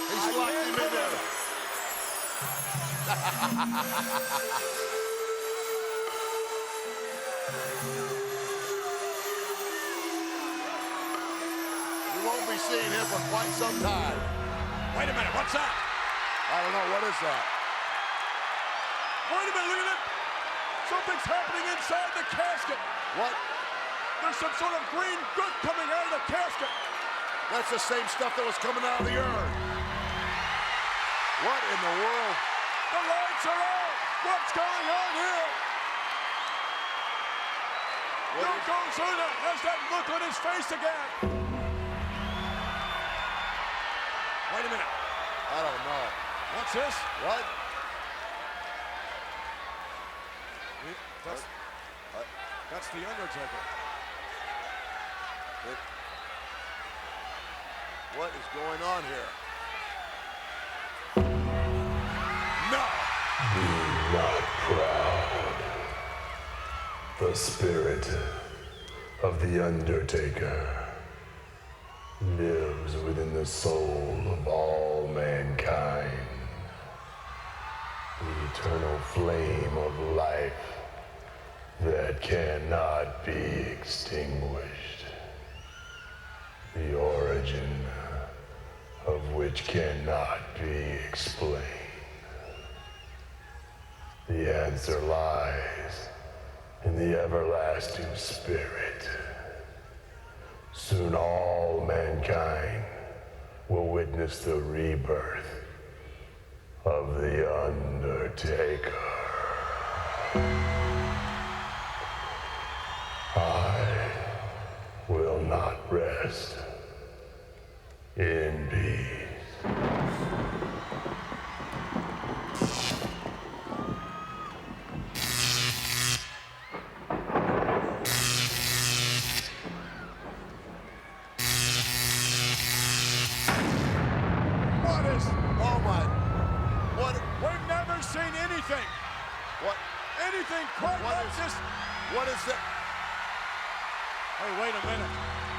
He's locked him in there. You won't be seeing him for quite some time. Wait a minute, what's that? I don't know, what is that? Wait a minute, look at it. Something's happening inside the casket. What? There's some sort of green gook coming out of the casket. That's the same stuff that was coming out of the urn. What in the world? The lights are on. What's going on here? Yokozuna has that look on his face again. Wait a minute. I don't know. What's this? What? That's the Undertaker. What is going on here? No! Be not proud. The spirit of the Undertaker lives within the soul of all mankind. The eternal flame of life that cannot be extinguished. The origin of which cannot be explained. The answer lies in the everlasting spirit. Soon all mankind will witness the rebirth of the Undertaker. I will not rest in peace. What is? Oh my! What? We've never seen anything. What? Anything quite What like is- this. What is that? Hey, wait a minute.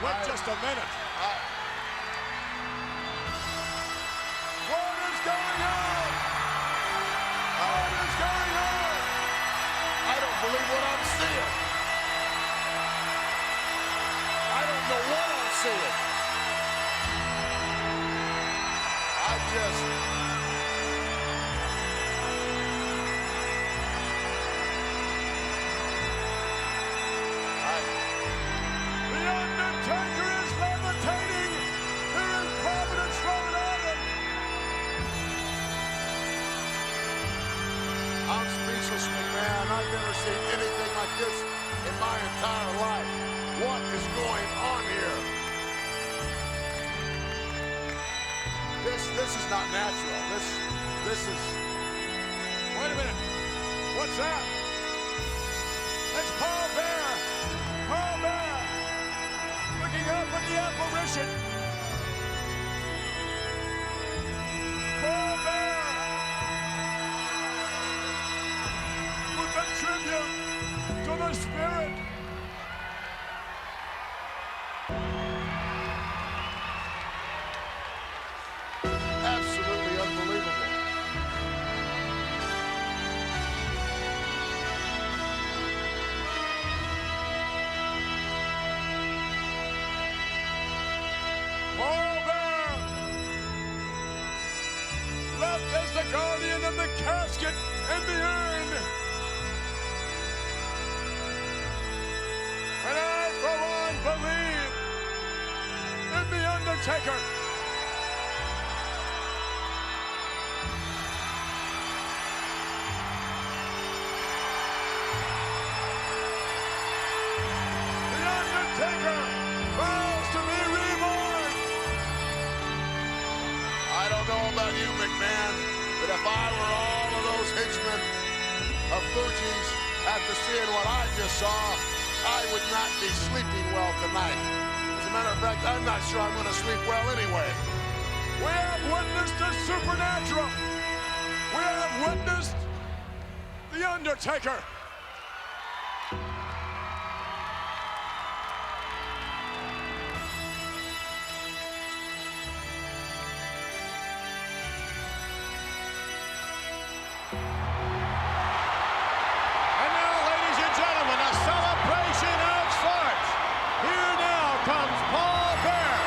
Wait just a minute. What is going on? What is going on? I don't believe what I'm seeing. I don't know what I'm seeing. I just... The Undertaker is levitating here in Providence, Rhode Island. I'm speechless, McMahon. I've never seen anything like this in my entire life. What is going on here? this is not natural. This is... Wait a minute. What's that? It's Paul Bearer. Paul Bearer. Looking up at the apparition. Paul Bearer. With a tribute to the spirit. Absolutely unbelievable. Paul Bearer, left as the guardian of the casket and the urn. And I, for one, believe in the Undertaker. The Undertaker vows to be reborn. I don't know about you, McMahon, but if I were all of those henchmen of Fuji's after seeing what I just saw, I would not be sleeping well tonight. As a matter of fact, I'm not sure I'm going to sleep well anyway. We have witnessed the supernatural. We have witnessed the Undertaker. And now, ladies and gentlemen, a celebration of sorts. Here now comes Paul Bearer.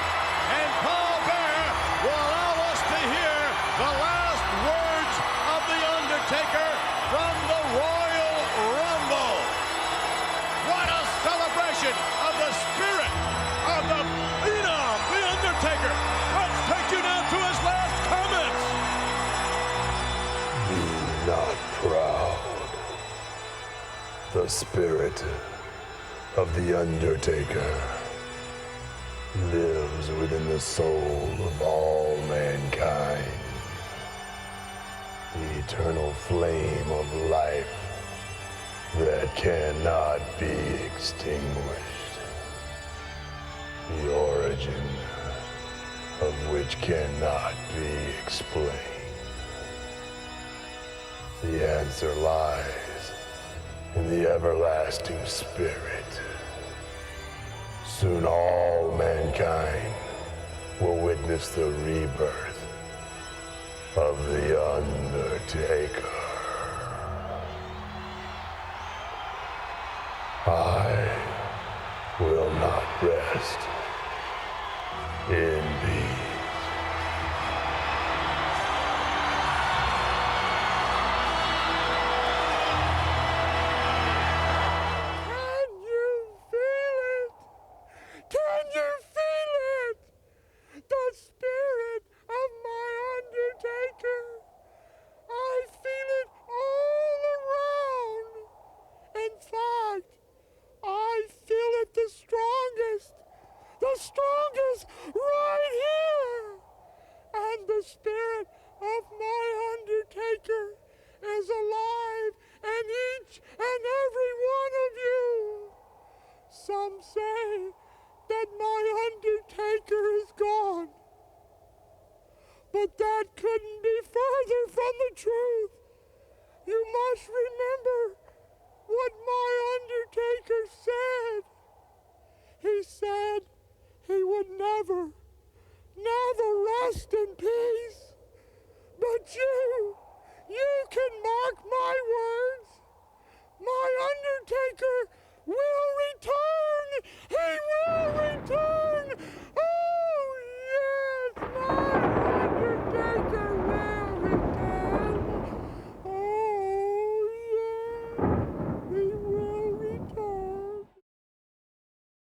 And Paul Bearer will allow us to hear the last words of The Undertaker from the Royal Rumble. What a celebration of the spirit of the Phenom, The Undertaker. Let's take you now to his last comments. Be not proud. The spirit of the Undertaker lives within the soul of all mankind. The eternal flame of life that cannot be extinguished. The origin of which cannot be explained. The answer lies in the everlasting spirit. Soon all mankind will witness the rebirth of the Undertaker. I will not rest in peace. Can you feel it? The spirit of my Undertaker. I feel it all around. In fact, I feel it the strongest right here. And the spirit of my Undertaker is alive in each and every one of you. Some say that my Undertaker is gone. But that couldn't be further from the truth. You must remember what my Undertaker said. He said he would never rest in peace. But you can mark my words. My Undertaker will return. He will return.